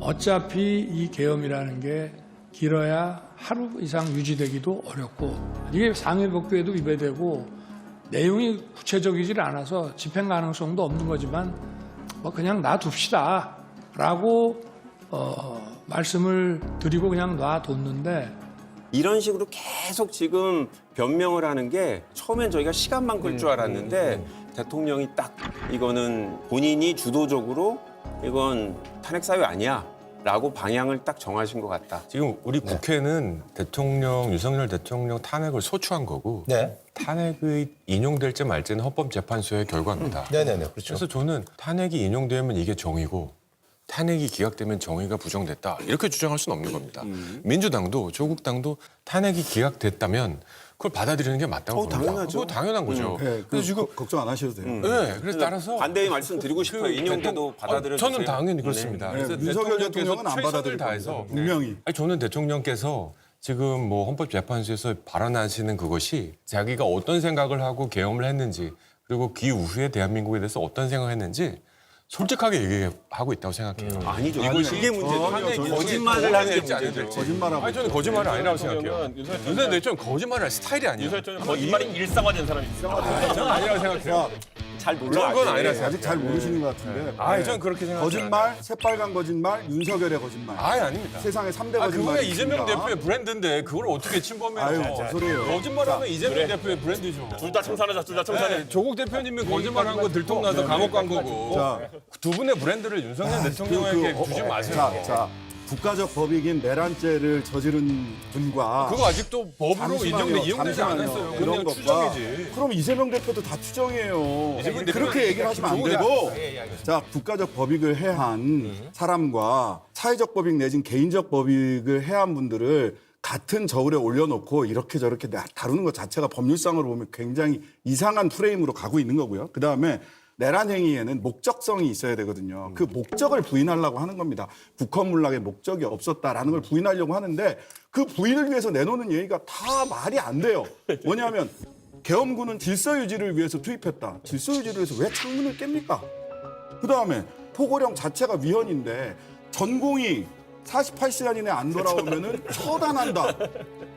어차피 이 계엄이라는 게 길어야 하루 이상 유지되기도 어렵고 이게 상해법규에도 위배되고 내용이 구체적이질 않아서 집행 가능성도 없는 거지만 뭐 그냥 놔둡시다 라고 말씀을 드리고 그냥 놔뒀는데 이런 식으로 계속 지금 변명을 하는 게 처음엔 저희가 시간만 끌 줄 알았는데 대통령이 딱 이거는 본인이 주도적으로 이건 탄핵 사유 아니야 라고 방향을 딱 정하신 것 같다. 지금 우리 국회는 대통령, 윤석열 대통령 탄핵을 소추한 거고 탄핵이 인용될지 말지는 헌법재판소의 결과입니다. 네네네, 그렇죠. 그래서 저는 탄핵이 인용되면 이게 정의고 탄핵이 기각되면 정의가 부정됐다 이렇게 주장할 수는 없는 겁니다. 민주당도 조국당도 탄핵이 기각됐다면 그걸 받아들이는 게 맞다고 봅니다. 당연하죠. 그거 당연한 거죠. 그래서 지금 걱정 안 하셔도 돼요. 네, 그래서 따라서 반대의 말씀 드리고 싶어요. 인용돼도 받아들여 주세요. 저는 당연히 그렇습니다. 네, 그래서 윤석열 대통령은 안 최선을 받아들일 다해서 겁니다. 분명히. 아니, 저는 대통령께서 지금 뭐 헌법재판소에서 발언하시는 그것이 자기가 어떤 생각을 하고 계엄을 했는지 그리고 그 이후에 대한민국에 대해서 어떤 생각을 했는지 솔직하게 얘기하고 있다고 생각해요. 아니죠. 이것이 이게 문제죠. 거짓말을 하는 게 문제죠. 거짓말하고. 아니 저는 거짓말은 아니라고 생각해요. 윤석열 대통령 거짓말을 할 스타일이 아니에요. 거짓말이 일상화된 사람입니다. 저는 아니라고 생각해요. 잘 몰라. 그건 아니라 아직 잘 모르시는 것 같은데. 저는 그렇게 생각해요. 거짓말, 새빨간 거짓말, 윤석열의 거짓말. 아닙니다. 세상에 3대 거짓말. 그거야 이재명 대표의 브랜드인데 그걸 어떻게 침범해요? 뭔 소리예요. 거짓말하면 이재명 대표의 브랜드죠. 둘 다 청산하자. 둘 다 청산해. 조국 대표님이 거짓말한 거 들통나서 감옥 간 거고. 자, 두 분의 브랜드를 윤석열 대통령에게 주지 마세요. 자, 국가적 법익인 내란죄를 저지른 분과 그거 아직도 법으로 잠시만요, 이용되지 않았어요. 그런 그냥 것과 추정이지. 그럼 이재명 대표도 다 추정이에요. 이재명 그렇게 얘기를 하시면 안 되고 자 국가적 법익을 해한 사람과 사회적 법익 내진 개인적 법익을 해한 분들을 같은 저울에 올려놓고 이렇게 저렇게 다루는 것 자체가 법률상으로 보면 굉장히 이상한 프레임으로 가고 있는 거고요. 그다음에 내란 행위에는 목적성이 있어야 되거든요. 그 목적을 부인하려고 하는 겁니다. 국헌문락에 목적이 없었다라는 걸 부인하려고 하는데 그 부인을 위해서 내놓는 얘기가 다 말이 안 돼요. 뭐냐면 계엄군은 질서 유지를 위해서 투입했다. 질서 유지를 위해서 왜 창문을 깹니까? 그다음에 포고령 자체가 위헌인데 전공이 48시간 이내 안 돌아오면은 처단한다.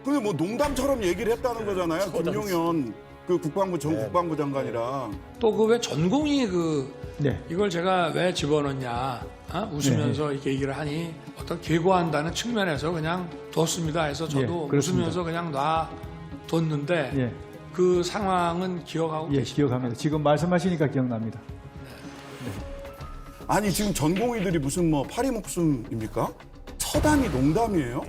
근데 뭐 농담처럼 얘기를 했다는 거잖아요. 김용현 그 국방부 전 국방부 장관이랑 또 그 왜 전공이 이걸 제가 왜 집어넣냐 웃으면서 이렇게 얘기를 하니 어떤 계고한다는 측면에서 그냥 뒀습니다 해서 저도 웃으면서 그냥 놔뒀는데 그 상황은 기억하고 계십니까? 기억합니다. 지금 말씀하시니까 기억납니다. 아니 지금 전공의들이 무슨 뭐 파리 목숨입니까? 처단이 농담이에요?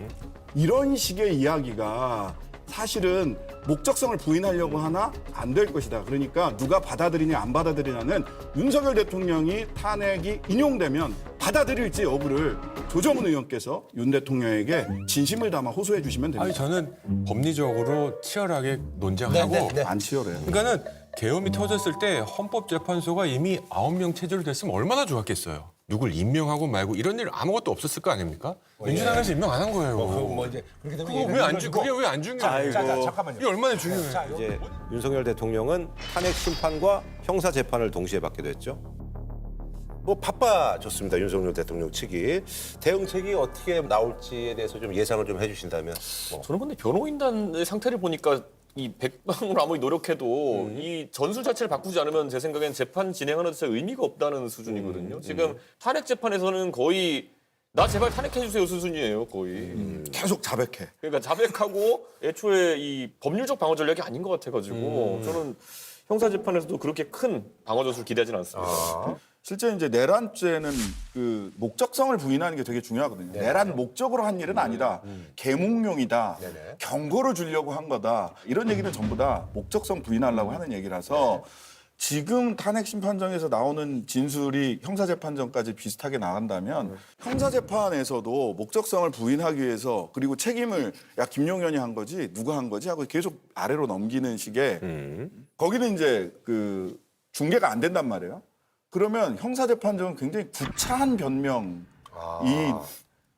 이런 식의 이야기가 사실은 목적성을 부인하려고 하나 안 될 것이다. 그러니까 누가 받아들이냐 안 받아들이냐는 윤석열 대통령이 탄핵이 인용되면 받아들일지 여부를 조정훈 의원께서 윤 대통령에게 진심을 담아 호소해 주시면 됩니다. 저는 법리적으로 치열하게 논쟁하고 안 치열해요. 그러니까는 계엄이 터졌을 때 헌법재판소가 이미 9명 체제로 됐으면 얼마나 좋았겠어요. 누굴 임명하고 말고 이런 일 아무것도 없었을 거 아닙니까? 민주당에서 임명 안 한 거예요. 뭐 이제 그렇게 되면 그거 그게 왜 안 중요해요? 자, 잠깐만요. 이게 얼마나 중요해요? 자, 이제 윤석열 대통령은 탄핵 심판과 형사 재판을 동시에 받게 됐죠. 뭐 바빠졌습니다. 윤석열 대통령 측이 대응책이 어떻게 나올지에 대해서 좀 예상을 좀 해주신다면. 저는 근데 변호인단의 상태를 보니까 이 백방으로 아무리 노력해도 이 전술 자체를 바꾸지 않으면 제 생각엔 재판 진행하는 데 의미가 없다는 수준이거든요. 지금 탄핵 재판에서는 거의 나 제발 탄핵해 주세요 수준이에요, 거의. 계속 자백해. 그러니까 자백하고 애초에 이 법률적 방어 전략이 아닌 것 같아가지고 저는 형사 재판에서도 그렇게 큰 방어 전술 기대하지는 않습니다. 실제 이제 내란죄는 그 목적성을 부인하는 게 되게 중요하거든요. 내란 목적으로 한 일은 아니다. 계몽용이다. 경고를 주려고 한 거다. 이런 얘기는 전부 다 목적성 부인하려고 하는 얘기라서 지금 탄핵 심판정에서 나오는 진술이 형사재판정까지 비슷하게 나간다면 형사재판에서도 목적성을 부인하기 위해서 그리고 책임을 야 김용현이 한 거지 누가 한 거지 하고 계속 아래로 넘기는 식의 거기는 이제 그 중계가 안 된단 말이에요. 그러면 형사재판정은 굉장히 구차한 변명이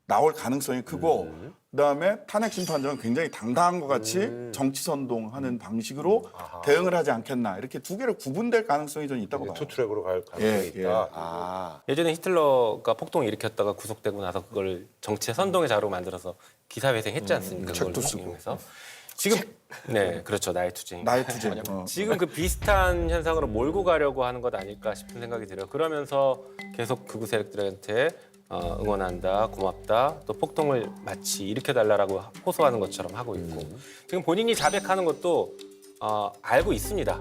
나올 가능성이 크고 그다음에 탄핵 심판정은 굉장히 당당한 것 같이 정치 선동하는 방식으로 대응을 하지 않겠나 이렇게 두 개를 구분될 가능성이 좀 있다고 봐요. 투트랙으로 갈 가능성이 있다. 예전에 히틀러가 폭동을 일으켰다가 구속되고 나서 그걸 정치의 선동의 자료로 만들어서 기사회생했지 않습니까? 책도 쓰고. 지금 네 그렇죠 나의 투쟁. 나의 투쟁. 지금 그 비슷한 현상으로 몰고 가려고 하는 것 아닐까 싶은 생각이 들어요. 그러면서 계속 극우 세력들한테 응원한다, 고맙다, 또 폭동을 마치 일으켜달라고 호소하는 것처럼 하고 있고 지금 본인이 자백하는 것도 알고 있습니다.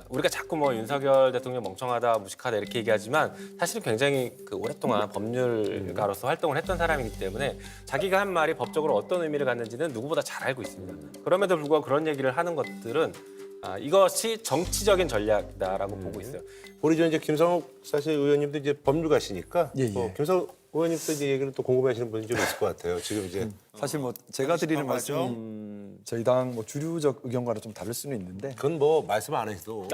우리가 자꾸 뭐 윤석열 대통령 멍청하다, 무식하다 이렇게 얘기하지만 사실은 굉장히 그 오랫동안 법률가로서 활동을 했던 사람이기 때문에 자기가 한 말이 법적으로 어떤 의미를 갖는지는 누구보다 잘 알고 있습니다. 그럼에도 불구하고 그런 얘기를 하는 것들은 이것이 정치적인 전략이다라고 보고 있어요. 우리 저 이제 김성욱 사실 의원님도 이제 법률가시니까 김성욱 의원님도 이제 얘기를 또 궁금해하시는 분이 좀 있을 것 같아요. 지금 이제 사실 뭐 제가 드리는 말씀 저희 당 뭐 주류적 의견과는 좀 다를 수는 있는데 그건 뭐 말씀 안 해도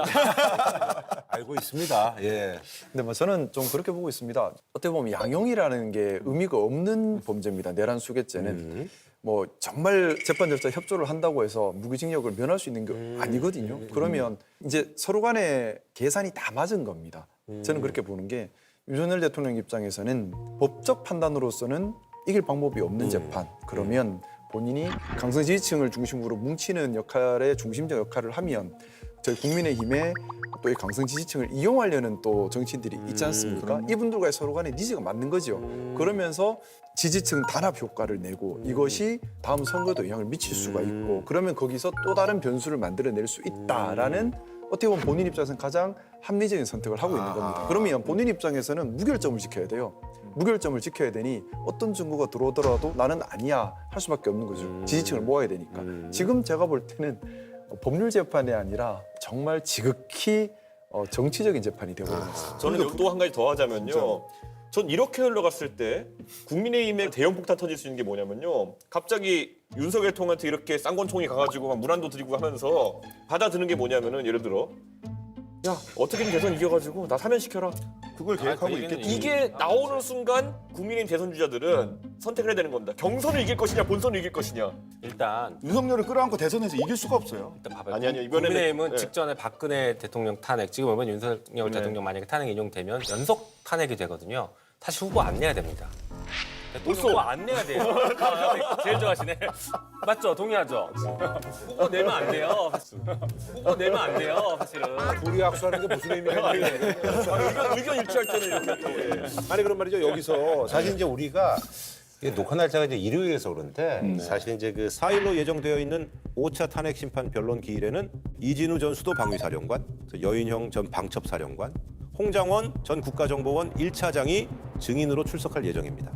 알고 있습니다. 예. 근데 뭐 저는 좀 그렇게 보고 있습니다. 어떻게 보면 양형이라는 게 의미가 없는 범죄입니다. 내란 수괴죄는 뭐 정말 재판 절차 협조를 한다고 해서 무기징역을 면할 수 있는 게 아니거든요. 그러면 이제 서로 간에 계산이 다 맞은 겁니다. 저는 그렇게 보는 게 윤석열 대통령 입장에서는 법적 판단으로서는 이길 방법이 없는 재판. 그러면 본인이 강성 지지층을 중심으로 뭉치는 역할의 중심적 역할을 하면 저희 국민의힘에 또 이 강성 지지층을 이용하려는 또 정치인들이 있지 않습니까? 이분들과의 서로 간의 니즈가 맞는 거죠. 그러면서 지지층 단합 효과를 내고 이것이 다음 선거에도 영향을 미칠 수가 있고 그러면 거기서 또 다른 변수를 만들어낼 수 있다라는 어떻게 보면 본인 입장에서는 가장 합리적인 선택을 하고 있는 겁니다. 그러면 본인 입장에서는 무결점을 지켜야 돼요. 무결점을 지켜야 되니 어떤 증거가 들어오더라도 나는 아니야 할 수밖에 없는 거죠. 지지층을 모아야 되니까. 지금 제가 볼 때는 법률 재판이 아니라 정말 지극히 정치적인 재판이 되고 있는 것같습니다. 저는 여기 또 한 가지 더 하자면요. 전 이렇게 흘러갔을 때 국민의힘의 대형 폭탄 터질 수 있는 게 뭐냐면요. 갑자기 윤석열 대통령한테 이렇게 쌍권총이 가가지고 막 물안도 드리고 하면서 받아드는 게 뭐냐면은 예를 들어 야 어떻게든 대선 이겨가지고 나 사면시켜라. 그걸 계획하고 있겠죠. 이게 나오는 순간 국민의힘 대선 주자들은 선택을 해야 되는 겁니다. 경선을 이길 것이냐 본선을 이길 것이냐. 일단 윤석열을 끌어안고 대선에서 이길 수가 없어요. 일단 봐봐요. 아니요 이번에는 국민의힘은 직전에 박근혜 대통령 탄핵, 지금 이번 윤석열 대통령 만약에 탄핵 인용되면 연속 탄핵이 되거든요. 다시 후보 안 내야 됩니다. 후보 안 내야 돼요. 제일 좋아하시네. 맞죠? 동의하죠? 후보 내면 안 돼요. 후보 내면 안 돼요, 사실은. 둘이 악수하는 게 무슨 의미가 있는데. 의견 일치할 때는 이렇게 또. 아니 그런 말이죠. 여기서 사실 이제 우리가 녹화 날짜가 이제 일요일에서 그런데 사실 이제 그 4일로 예정되어 있는 5차 탄핵 심판 변론 기일에는 이진우 전 수도방위사령관, 여인형 전 방첩사령관, 홍장원 전 국가정보원 1차장이 증인으로 출석할 예정입니다.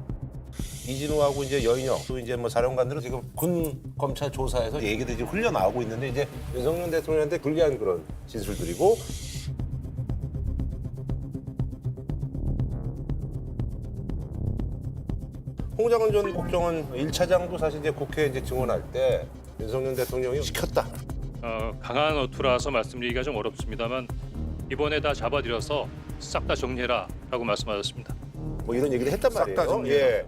이진우하고 이제 여인형 또 이제 뭐 사령관들은 지금 군 검찰 조사에서 얘기들이 지금 흘려 나오고 있는데 이제 윤석열 대통령한테 불리한 그런 진술들이고. 홍장원 전 국정원 1차장도 사실 이제 국회에 이제 증언할 때 윤석열 대통령이 시켰다. 강한 어투라서 말씀드리기가 좀 어렵습니다만 이번에 다 잡아들여서 싹 다 정리해라라고 말씀하셨습니다. 뭐 이런 얘기를 했단 싹 다 말이에요. 정리해라. 예.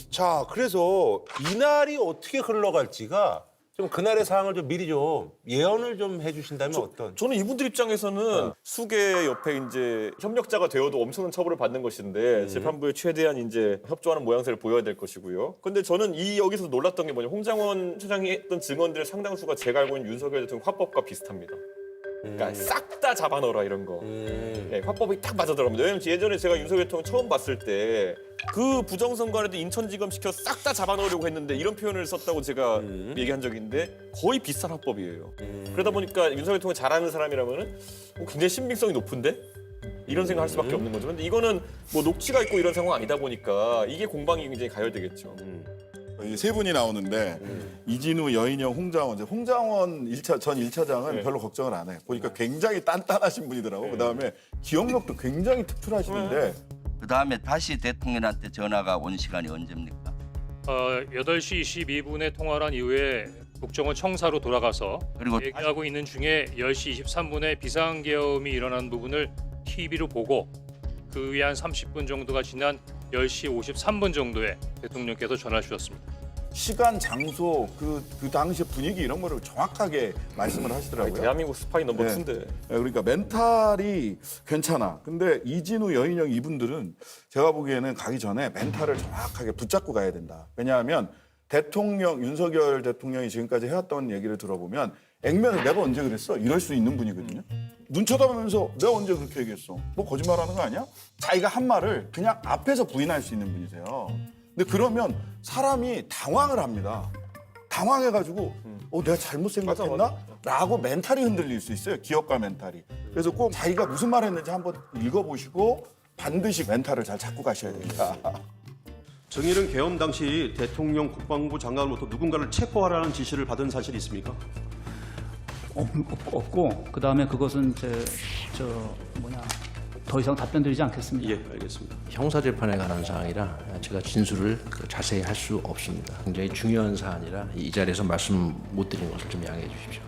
자, 그래서 이날이 어떻게 흘러갈지가 좀 그날의 상황을 좀 미리 좀 예언을 좀 해주신다면 어떤? 저는 이분들 입장에서는 수계 옆에 이제 협력자가 되어도 엄청난 처벌을 받는 것인데 재판부에 최대한 이제 협조하는 모양새를 보여야 될 것이고요. 근데 저는 여기서 놀랐던 게 뭐냐면 홍장원 처장이 했던 증언들의 상당수가 제가 알고 있는 윤석열 대통령 화법과 비슷합니다. 그러니까 싹 다 잡아넣어라 이런 거. 네, 화법이 딱 맞아들어갑니다. 왜냐면 예전에 제가 윤석열 대통령 처음 봤을 때 그 부정선거에도 인천지검 시켜 싹 다 잡아넣으려고 했는데 이런 표현을 썼다고 제가 얘기한 적이 있는데 거의 비슷한 화법이에요. 그러다 보니까 윤석열 대통령이 잘하는 사람이라면은 굉장히 신빙성이 높은데? 이런 생각할 수밖에 없는 거죠. 근데 이거는 뭐 녹취가 있고 이런 상황 아니다 보니까 이게 공방이 굉장히 가열되겠죠. 이 세 분이 나오는데 이진우, 여인영, 홍장원. 홍장원 전 1차장은 별로 걱정을 안 해. 보니까 굉장히 단단하신 분이더라고. 그다음에 기억력도 굉장히 특출하시는데 그다음에 다시 대통령한테 전화가 온 시간이 언제입니까? 8시 22분에 통화를 한 이후에 국정원 청사로 돌아가서 그리고 얘기하고 있는 중에 10시 23분에 비상계엄이 일어난 부분을 TV로 보고 그 후에 한 30분 정도가 지난 10시 53분 정도에 대통령께서 전화 주셨습니다. 시간, 장소, 그 당시의 분위기 이런 거를 정확하게 말씀을 하시더라고요. 대한민국 스파이 넘버 2인데. 네, 그러니까 멘탈이 괜찮아. 근데 이진우, 여인영 이분들은 제가 보기에는 가기 전에 멘탈을 정확하게 붙잡고 가야 된다. 왜냐하면 윤석열 대통령이 지금까지 해왔던 얘기를 들어보면 액면에 내가 언제 그랬어? 이럴 수 있는 분이거든요. 눈 쳐다보면서 내가 언제 그렇게 얘기했어? 뭐 거짓말하는 거 아니야? 자기가 한 말을 그냥 앞에서 부인할 수 있는 분이세요. 근데 그러면 사람이 당황을 합니다. 당황해가지고 내가 잘못 생각했나? 라고 멘탈이 흔들릴 수 있어요. 기업가 멘탈이. 그래서 꼭 자기가 무슨 말 했는지 한번 읽어보시고 반드시 멘탈을 잘 잡고 가셔야 됩니다. 정의는 계엄 당시 대통령 국방부 장관으로부터 누군가를 체포하라는 지시를 받은 사실이 있습니까? 없고 그다음에 그것은 더 이상 답변드리지 않겠습니다. 예, 알겠습니다. 형사재판에 관한 사항이라 제가 진술을 자세히 할 수 없습니다. 굉장히 중요한 사안이라 이 자리에서 말씀 못 드리는 것을 좀 양해해 주십시오.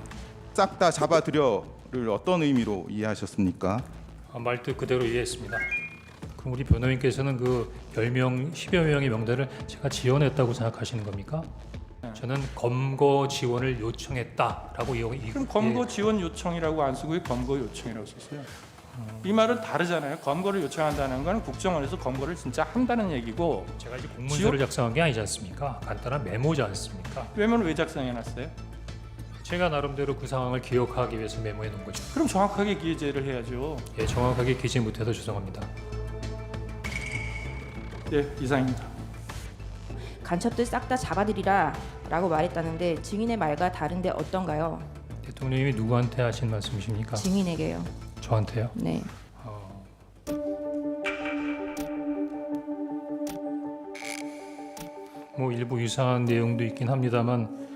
싹 다 잡아들여를 어떤 의미로 이해하셨습니까? 말뜻 그대로 이해했습니다. 그럼 우리 변호인께서는 그 10명, 10여 명의 명단을 제가 지원했다고 생각하시는 겁니까? 저는 검거 지원을 요청했다라고 그럼 검거 지원 요청이라고 안 쓰고 검거 요청이라고 썼어요. 이 말은 다르잖아요. 검거를 요청한다는 건 국정원에서 검거를 진짜 한다는 얘기고 제가 이제 공문서를 작성한 게 아니지 않습니까? 간단한 메모지 않습니까? 메모는 왜 작성해놨어요? 제가 나름대로 그 상황을 기억하기 위해서 메모해 놓은 거죠. 그럼 정확하게 기재를 해야죠. 예, 정확하게 기재 못해서 죄송합니다. 네, 이상입니다. 간첩들 싹 다 잡아들이라 라고 말했다는데 증인의 말과 다른데 어떤가요? 대통령님이 누구한테 하신 말씀이십니까? 증인에게요. 저한테요? 네. 뭐 일부 유사한 내용도 있긴 합니다만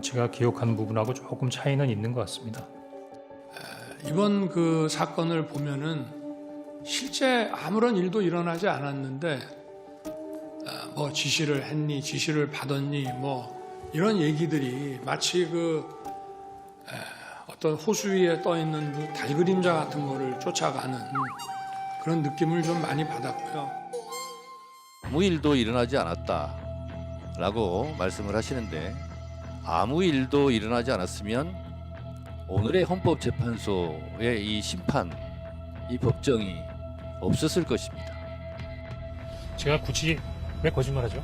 제가 기억하는 부분하고 조금 차이는 있는 것 같습니다. 이번 그 사건을 보면은 실제 아무런 일도 일어나지 않았는데 뭐 지시를 했니, 지시를 받았니, 뭐 이런 얘기들이 마치 그 어떤 호수 위에 떠 있는 그 달그림자 같은 거를 쫓아가는 그런 느낌을 좀 많이 받았고요. 아무 일도 일어나지 않았다라고 말씀을 하시는데 아무 일도 일어나지 않았으면 오늘의 헌법재판소의 이 심판, 이 법정이 없었을 것입니다. 제가 굳이 왜 거짓말하죠?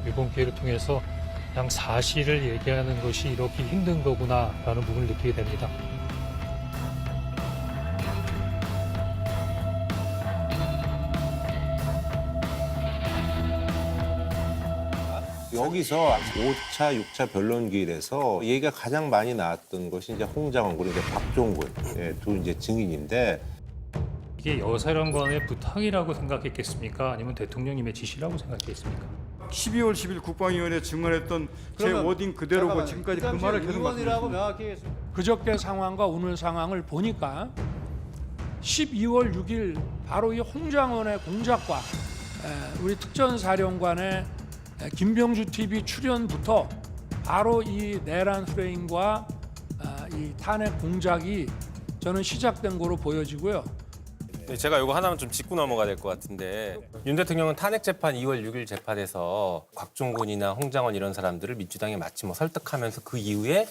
이번 기회를 통해서 그냥 사실을 얘기하는 것이 이렇게 힘든 거구나라는 부분을 느끼게 됩니다. 여기서 5차, 6차 변론기일에서 얘기가 가장 많이 나왔던 것이 이제 홍장원 그리고 이제 박종근 두 이제 증인인데 이게 여사령관의 부탁이라고 생각했겠습니까? 아니면 대통령님의 지시라고 생각했습니까? 12월 10일 국방위원회 증언했던 제 워딩 그대로고 지금까지 그 말을 계속 말씀드렸습니다. 그저께 상황과 오늘 상황을 보니까 12월 6일 바로 이 홍장원의 공작과 우리 특전사령관의 김병주 TV 출연부터 바로 이 내란 프레임과 이 탄핵 공작이 저는 시작된 거로 보여지고요. 네, 제가 이거 하나만 좀 짚고 넘어가야 될 것 같은데 윤 대통령은 탄핵 재판 2월 6일 재판에서 곽종곤이나 홍장원 이런 사람들을 민주당에 마치 뭐 설득하면서 그 이후에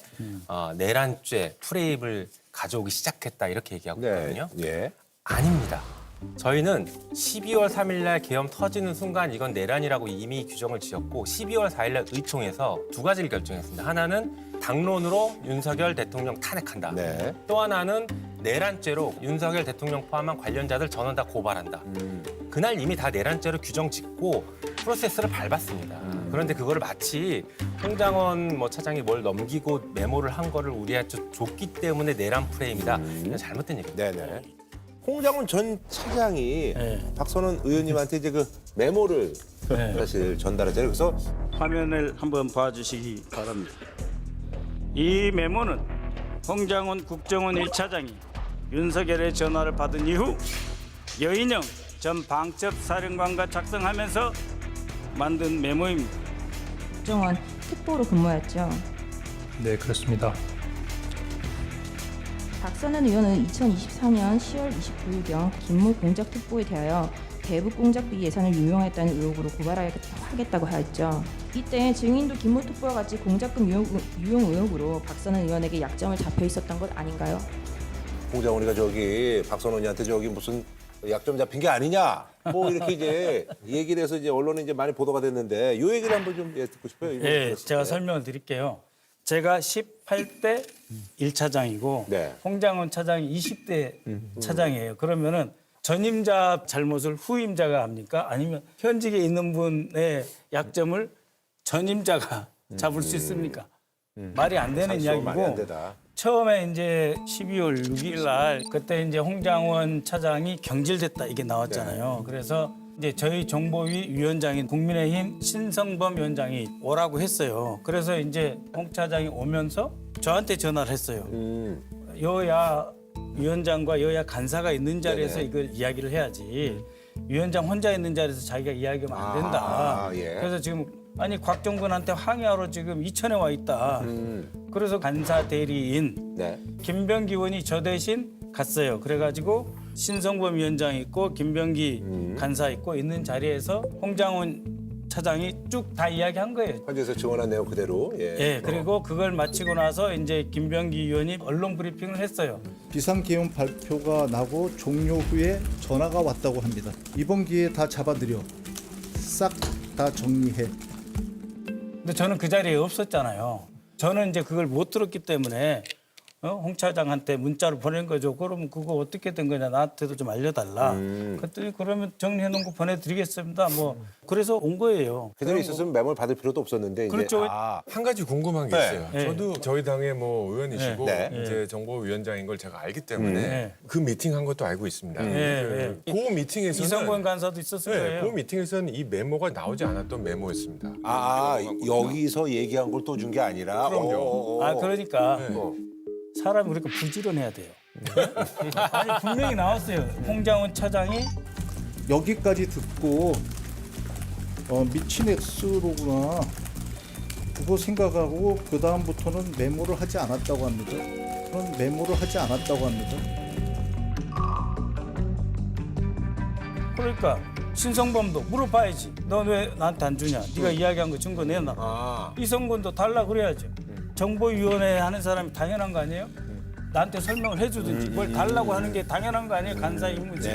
내란죄 프레임을 가져오기 시작했다 이렇게 얘기하고 있거든요. 예. 아닙니다. 저희는 12월 3일 날 계엄 터지는 순간 이건 내란이라고 이미 규정을 지었고 12월 4일 날 의총에서 두 가지를 결정했습니다. 하나는 당론으로 윤석열 대통령 탄핵한다. 네. 또 하나는 내란죄로 윤석열 대통령 포함한 관련자들 전원 다 고발한다. 그날 이미 다 내란죄로 규정 짓고 프로세스를 밟았습니다. 그런데 그거를 마치 홍장원 차장이 뭘 넘기고 메모를 한 거를 우리한테 줬기 때문에 내란 프레임이다. 이건 잘못된 얘기입니다. 네네. 홍장원 전 차장이 박선원 의원님한테 이제 그 메모를 사실 전달했잖아요. 그래서 화면을 한번 봐주시기 바랍니다. 이 메모는 홍장원 국정원 1차장이 윤석열의 전화를 받은 이후 여인영 전 방첩사령관과 작성하면서 만든 메모입니다. 국정원 특보로 근무했죠. 네, 그렇습니다. 박선원 의원은 2024년 10월 29일경 김모 공작 특보에 대하여 대북 공작비 예산을 유용했다는 의혹으로 고발하겠다고 하였죠. 이때 증인도 김모 특보와 같이 공작금 유용 의혹으로 박선원 의원에게 약점을 잡혀 있었던 것 아닌가요? 홍장원이가 저기 박선원이한테 저기 무슨 약점 잡힌 게 아니냐 뭐 이렇게 이제 얘기를 해서 이제 언론에 이제 많이 보도가 됐는데 이 얘기를 한번 좀 듣고 싶어요. 이거 네, 들었을 제가 때. 설명을 드릴게요. 제가 18대 1차장이고 홍장원 차장이 20대 차장이에요. 그러면은 전임자 잘못을 후임자가 합니까? 아니면 현직에 있는 분의 약점을 전임자가 잡을 수 있습니까? 말이 안 되는 말이 안 이야기고 되다. 처음에 이제 12월 6일 날 그때 이제 홍장원 차장이 경질됐다 이게 나왔잖아요. 그래서 이제 저희 정보위 위원장인 국민의힘 신성범 위원장이 오라고 했어요. 그래서 이제 홍 차장이 오면서 저한테 전화를 했어요. 여야 위원장과 여야 간사가 있는 자리에서 이걸 이야기를 해야지. 위원장 혼자 있는 자리에서 자기가 이야기하면 안 된다. 예. 그래서 지금 아니 곽종근한테 항의하러 지금 이천에 와 있다. 그래서 간사 대리인 김병기 의원이 저 대신 갔어요. 그래가지고 신성범 위원장 있고 김병기 간사 있고 있는 자리에서 홍장원 차장이 쭉 다 이야기한 거예요. 현재에서 증언한 내용 그대로. 예, 그리고 그걸 마치고 나서 이제 김병기 의원이 언론 브리핑을 했어요. 비상계엄 발표가 나고 종료 후에 전화가 왔다고 합니다. 이번 기회에 다 잡아들여 싹 다 정리해. 근데 저는 그 자리에 없었잖아요. 저는 이제 그걸 못 들었기 때문에 홍 차장한테 문자를 보낸 거죠. 그러면 그거 어떻게 된 거냐 나한테도 좀 알려달라. 그랬더니 그러면 정리해놓은 거 보내드리겠습니다. 뭐 그래서 온 거예요. 그대로 있었으면 메모를 받을 필요도 없었는데 그렇죠. 이제 한 가지 궁금한 게 있어요. 저도 저희 당의 뭐 의원이시고 네. 이제 정보위원장인 걸 제가 알기 때문에 네. 그 미팅한 것도 알고 있습니다. 네. 그 미팅에서는 이성권 간사도 있었을 거예요. 그 미팅에서는 이 메모가 나오지 않았던 메모였습니다. 여기서 얘기한 걸 또 준 게 아니라. 그럼요. 그러니까 사람이 그러니까 부지런해야 돼요. 아니 분명히 나왔어요. 홍장원 차장이 여기까지 듣고 미친 X로구나. 그거 생각하고 그 다음부터는 메모를 하지 않았다고 합니다. 그런 메모를 하지 않았다고 합니다. 그러니까 신성범도 물어봐야지. 너 왜 나한테 안 주냐? 네가 이야기한 거 증거 내놔. 이성근도 달라 그래야죠. 정보위원회 하는 사람이 당연한 거 아니에요? 나한테 설명을 해주든지 뭘 달라고 하는 게 당연한 거 아니에요? 간사 임무지.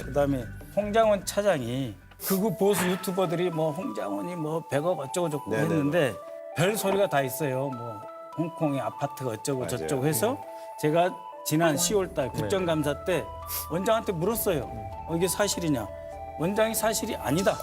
그다음에 홍장원 차장이 극우 보수 유튜버들이 뭐 홍장원이 뭐 100억 어쩌고 저쩌고 했는데 별 소리가 다 있어요. 뭐 홍콩의 아파트가 어쩌고 저쩌고 해서 제가 지난 10월 달 국정감사 때 원장한테 물었어요. 이게 사실이냐? 원장이 사실이 아니다.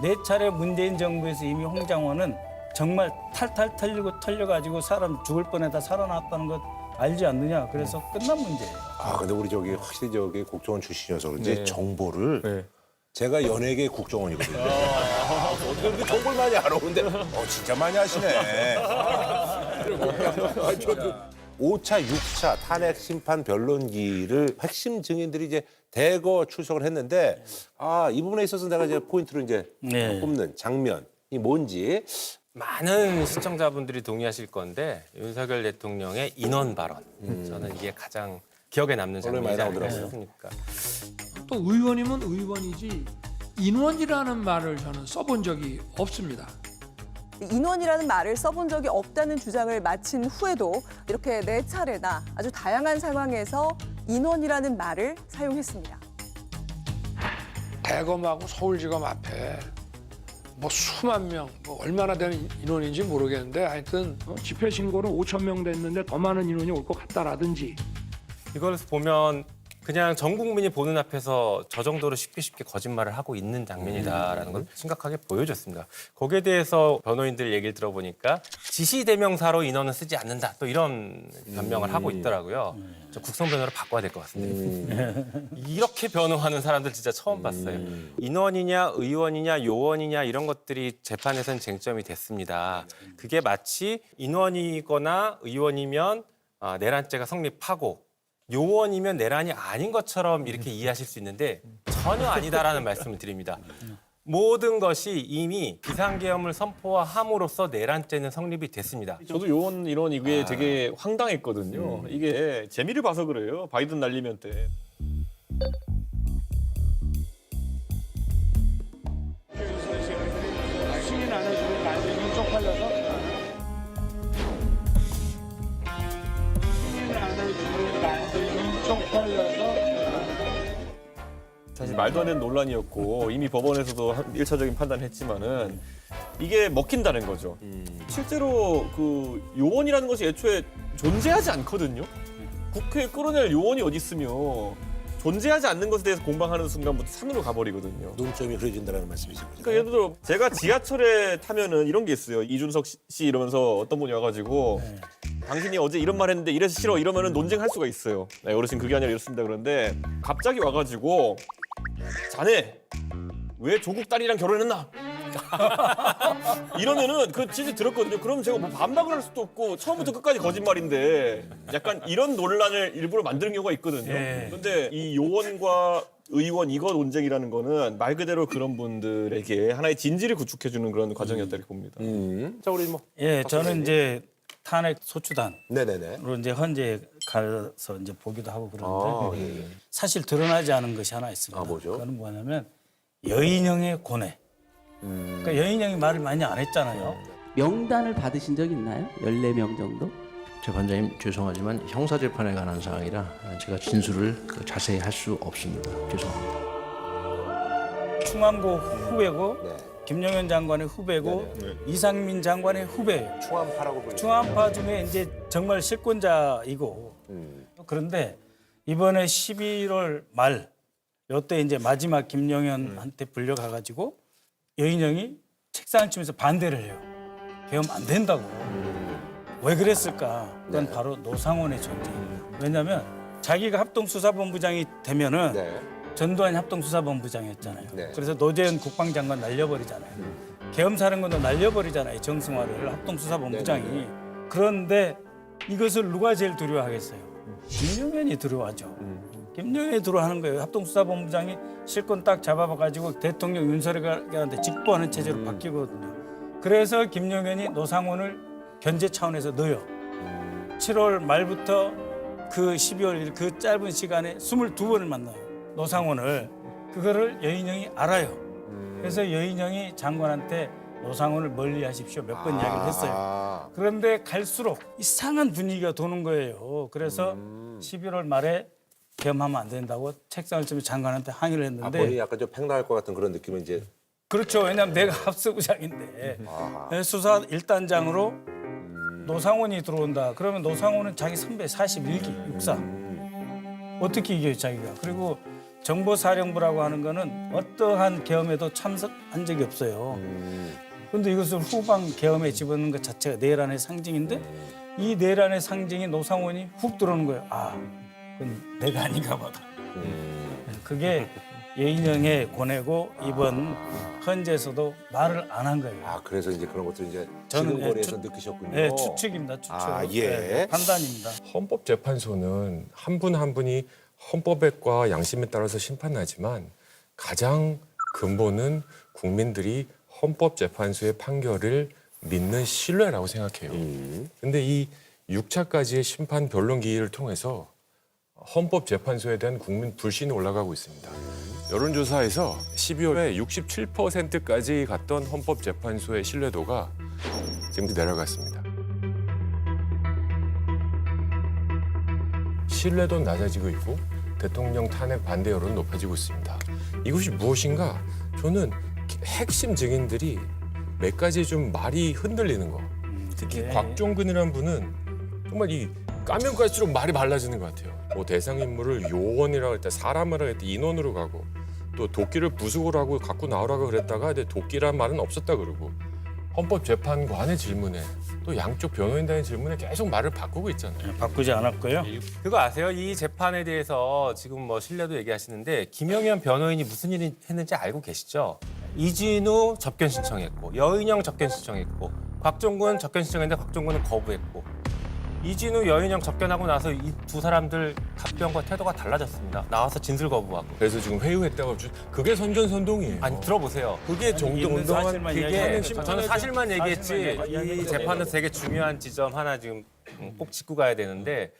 4차례 문재인 정부에서 이미 홍장원은 정말 탈탈 털려가지고 사람 죽을 뻔하다 살아났다는 것 알지 않느냐. 그래서 끝난 문제예요. 근데 우리 저기 확실히 저기 국정원 출신이어서 그런지 정보를 제가 연예계 국정원이거든요. 어떻게 그렇게 정보를 많이 알아? 근데 진짜 많이 아시네. 5차, 6차 탄핵 심판 변론기를 핵심 증인들이 이제 대거 출석을 했는데 이 부분에 있어서 내가 이제 포인트로 이제 꼽는 장면이 뭔지 많은 시청자분들이 동의하실 건데 윤석열 대통령의 인원 발언 저는 이게 가장 기억에 남는 장면이지 않을까 싶습니까? 또 의원이면 의원이지 인원이라는 말을 저는 써본 적이 없습니다. 인원이라는 말을 써본 적이 없다는 주장을 마친 후에도 이렇게 4차례나 아주 다양한 상황에서 인원이라는 말을 사용했습니다. 대검하고 서울지검 앞에 뭐 수만 명, 뭐 얼마나 되는 인원인지 모르겠는데 하여튼 집회 신고는 5천 명 됐는데 더 많은 인원이 올 것 같다라든지. 이걸 보면 그냥 전 국민이 보는 앞에서 저 정도로 쉽게 거짓말을 하고 있는 장면이다라는 걸 심각하게 보여줬습니다. 거기에 대해서 변호인들 얘기를 들어보니까 지시대명사로 인원은 쓰지 않는다. 또 이런 변명을 하고 있더라고요. 저 국선 변호를 바꿔야 될 것 같습니다. 이렇게 변호하는 사람들 진짜 처음 봤어요. 인원이냐 의원이냐 요원이냐 이런 것들이 재판에서는 쟁점이 됐습니다. 그게 마치 인원이거나 의원이면 내란죄가 성립하고 요원이면 내란이 아닌 것처럼 이렇게 이해하실 수 있는데 전혀 아니다라는 말씀을 드립니다. 모든 것이 이미 비상계엄을 선포함으로써 내란죄는 성립이 됐습니다. 저도 요원 이런 이게 되게 황당했거든요. 이게 재미를 봐서 그래요. 바이든 날리면 때. 승인 안 해주고 날리면 쪽팔려서 승인 안 해주고 날리면 쪽팔려서 사실 말도 안 되는 논란이었고 이미 법원에서도 1차적인 판단을 했지만은 이게 먹힌다는 거죠. 실제로 그 요원이라는 것이 애초에 존재하지 않거든요. 국회에 끌어낼 요원이 어디 있으며 존재하지 않는 것에 대해서 공방하는 순간부터 산으로 가버리거든요. 논점이 그려진다는 말씀이죠. 그러니까 예를 들어 제가 지하철에 타면은 이런 게 있어요. 이준석 씨 이러면서 어떤 분이 와가지고 당신이 어제 이런 말 했는데 이래서 싫어 이러면은 논쟁할 수가 있어요. 네, 어르신 그게 아니라 이렇습니다. 그런데 갑자기 와가지고 자네 왜 조국 딸이랑 결혼했나? 이러면은 그 진짜 들었거든요. 그럼 제가 뭐 반박을 할 수도 없고 처음부터 끝까지 거짓말인데 약간 이런 논란을 일부러 만드는 경우가 있거든요. 그런데 이 요원과 의원 이거 논쟁이라는 거는 말 그대로 그런 분들에게 하나의 진지를 구축해주는 그런 과정이었다 이렇게 봅니다. 자 우리 뭐 예, 저는 이제 탄핵 소추단으로 네네네. 이제 헌재에 가서 이제 보기도 하고 그러는데 사실 드러나지 않은 것이 하나 있습니다. 뭐죠? 그건 뭐냐면 여인형의 고뇌. 그러니까 여인형이 말을 많이 안 했잖아요. 명단을 받으신 적 있나요? 14명 정도? 재판장님 죄송하지만 형사재판에 관한 사항이라 제가 진술을 자세히 할 수 없습니다. 죄송합니다. 충암고 후배고 김영현 장관의 후배고 이상민 장관의 후배예요. 충암파라고 불리죠. 충암파 중에 이제 정말 실권자이고 그런데 이번에 11월 말 요때 이제 마지막 김영현한테 불려가가지고 여인형이 책상을 치면서 반대를 해요. 계엄 안 된다고. 왜 그랬을까? 그건 바로 노상원의 존재. 왜냐하면 자기가 합동수사본부장이 되면은 전두환이 합동수사본부장이었잖아요. 그래서 노재현 국방장관 날려버리잖아요. 계엄사령관도 날려버리잖아요. 정승화를 합동수사본부장이. 그런데 이것을 누가 제일 두려워하겠어요? 김영현이 두려워하죠. 김영현이 두려워하는 거예요. 합동수사본부장이 실권 딱 잡아가지고 대통령 윤석열한테 직보하는 체제로 바뀌거든요. 그래서 김영현이 노상원을 견제 차원에서 넣어요. 7월 말부터 그 12월 1일 그 짧은 시간에 22번을 만나요. 노상원을. 그거를 여인형이 알아요. 그래서 여인형이 장관한테 노상원을 멀리 하십시오 몇 번 이야기를 했어요. 그런데 갈수록 이상한 분위기가 도는 거예요. 그래서 11월 말에 계엄하면 안 된다고 책상을 치면서 장관한테 항의를 했는데 본인이 약간 좀 팽당할 것 같은 그런 느낌은 이제 그렇죠. 왜냐하면 내가 합수부장인데 수사 1단장으로 노상원이 들어온다. 그러면 노상원은 자기 선배 41기 육사. 어떻게 이겨요 자기가. 그리고 정보사령부라고 하는 거는 어떠한 계엄에도 참석한 적이 없어요. 그런데 이것을 후방 계엄에 집어넣는 것 자체가 내란의 상징인데 이 내란의 상징이 노상원이 훅 들어오는 거예요. 아, 그건 내가 아닌가 보다. 그게 예인형의 고뇌고 이번 헌재에서도 말을 안 한 거예요. 그래서 이제 그런 것들 이제 저는 지금거리에서 느끼셨군요. 네, 추측입니다. 추측. 네, 판단입니다. 헌법재판소는 한 분 한 분이 헌법과 양심에 따라서 심판하지만 가장 근본은 국민들이 헌법재판소의 판결을 믿는 신뢰라고 생각해요. 근데 이 6차까지의 심판 변론 기일을 통해서 헌법재판소에 대한 국민 불신이 올라가고 있습니다. 여론조사에서 12월에 67%까지 갔던 헌법재판소의 신뢰도가 지금 내려갔습니다. 신뢰도는 낮아지고 있고 대통령 탄핵 반대 여론은 높아지고 있습니다. 이것이 무엇인가? 저는 핵심 증인들이 몇 가지 좀 말이 흔들리는 거. 특히 곽종근이라는 분은 정말 이 까면 깔수록 말이 말라지는 것 같아요. 뭐 대상인물을 요원이라고 했다, 사람이라고 했다, 인원으로 가고 또 도끼를 부수고 하고 갖고 나오라고 그랬다가 근데 도끼란 말은 없었다 그러고 헌법재판관의 질문에 또 양쪽 변호인단의 질문에 계속 말을 바꾸고 있잖아요. 바꾸지 않았고요. 그거 아세요? 이 재판에 대해서 지금 뭐 신뢰도 얘기하시는데 김영현 변호인이 무슨 일을 했는지 알고 계시죠? 이진우 접견 신청했고 여인영 접견 신청했고 곽종근 접견 신청했는데 곽종근은 거부했고 이진우 여인영 접견하고 나서 이 두 사람들 답변과 태도가 달라졌습니다. 나와서 진술 거부하고. 그래서 지금 회유했다고 그게 선전선동이에요. 아니 들어보세요. 그게 정동원동한 사실만 그게 얘기하는 저는 사실만 얘기했지 사실만 이 재판에서 되게 중요한 지점 하나 지금 꼭 짚고 가야 되는데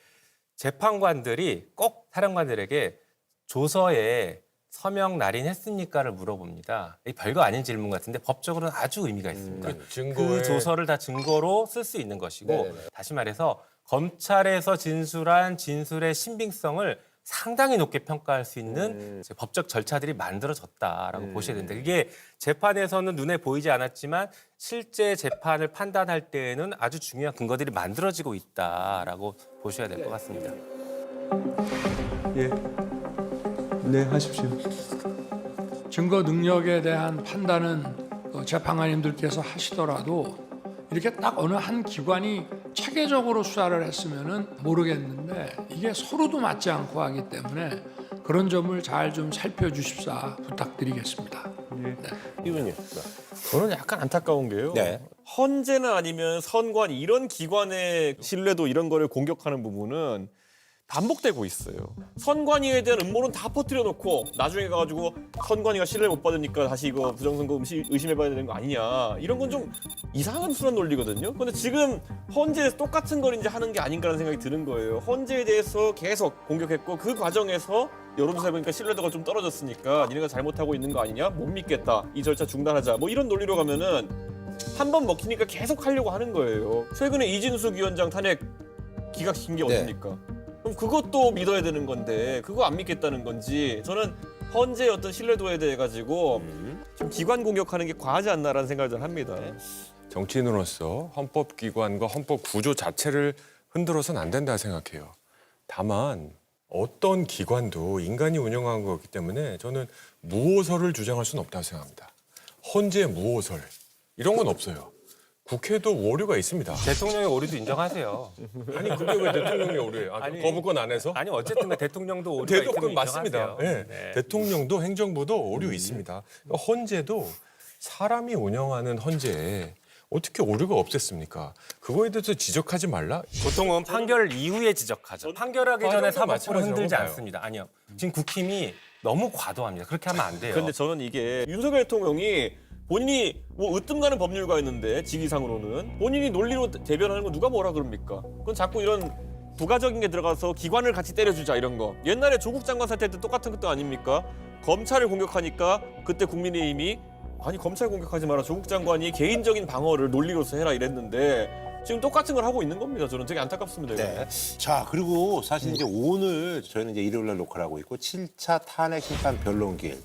재판관들이 꼭 사령관들에게 조서에 서명 날인했습니까를 물어봅니다. 이 별거 아닌 질문 같은데 법적으로는 아주 의미가 있습니다. 그 조서를 다 증거로 쓸 수 있는 것이고 다시 말해서 검찰에서 진술한 진술의 신빙성을 상당히 높게 평가할 수 있는 법적 절차들이 만들어졌다라고 보셔야 됩니다. 그게 재판에서는 눈에 보이지 않았지만 실제 재판을 판단할 때에는 아주 중요한 근거들이 만들어지고 있다라고 보셔야 될 것 같습니다. 예. 네, 하십시오. 증거 능력에 대한 판단은 재판관님들께서 하시더라도 이렇게 딱 어느 한 기관이 체계적으로 수사를 했으면은 모르겠는데 이게 서로도 맞지 않고 하기 때문에 그런 점을 잘 좀 살펴주십사 부탁드리겠습니다. 네. 이분요. 저는 약간 안타까운 게요. 헌재나 아니면 선관 이런 기관의 신뢰도 이런 거를 공격하는 부분은 반복되고 있어요. 선관위에 대한 음모론 다 퍼뜨려 놓고 나중에 가가지고 선관위가 신뢰를 못 받으니까 다시 이거 부정선거 의심해봐야 되는 거 아니냐 이런 건 좀 이상한 순환 논리거든요. 근데 지금 헌재에서 똑같은 걸 이제 하는 게 아닌가라는 생각이 드는 거예요. 헌재에 대해서 계속 공격했고 그 과정에서 여론조사 보니까 신뢰도가 좀 떨어졌으니까 니네가 잘못하고 있는 거 아니냐? 못 믿겠다. 이 절차 중단하자. 뭐 이런 논리로 가면은 한 번 먹히니까 계속 하려고 하는 거예요. 최근에 이진숙 위원장 탄핵 기각시킨 게 어딥니까? 그럼 그것도 믿어야 되는 건데 그거 안 믿겠다는 건지 저는 헌재의 어떤 신뢰도에 대해 가지고 좀 기관 공격하는 게 과하지 않나라는 생각을 좀 합니다. 정치인으로서 헌법기관과 헌법 구조 자체를 흔들어서는 안 된다 생각해요. 다만 어떤 기관도 인간이 운영하는 거기 때문에 저는 무오설을 주장할 수는 없다고 생각합니다. 헌재 무오설 이런 건 없어요. 국회도 오류가 있습니다. 대통령의 오류도 인정하세요. 아니 그게 왜 대통령의 오류예요? 거부권 안에서? 아니 어쨌든 대통령도 오류가 있다면 대통령 맞습니다. 인정하세요. 네. 대통령도 행정부도 오류 있습니다. 헌재도 사람이 운영하는 헌재에 어떻게 오류가 없앴습니까? 그거에 대해서 지적하지 말라? 보통은 판결 이후에 지적하죠. 판결하기 전에 사법부를 마찬가지라고 흔들지 봐요. 않습니다. 아니요. 지금 국힘이 너무 과도합니다. 그렇게 하면 안 돼요. 근데 저는 이게 윤석열 대통령이 본인이 뭐 으뜸가는 법률가였는데 직위상으로는 본인이 논리로 대변하는 거 누가 뭐라 그럽니까? 그건 자꾸 이런 부가적인 게 들어가서 기관을 같이 때려주자 이런 거. 옛날에 조국 장관 사태 때 똑같은 것도 아닙니까? 검찰을 공격하니까 그때 국민의힘이 아니 검찰 공격하지 마라. 조국 장관이 개인적인 방어를 논리로서 해라 이랬는데 지금 똑같은 걸 하고 있는 겁니다. 저는 되게 안타깝습니다. 이거. 자, 그리고 사실 이제 오늘 저희는 이제 일요일 날 녹화를 하고 있고 7차 탄핵 심판 변론기일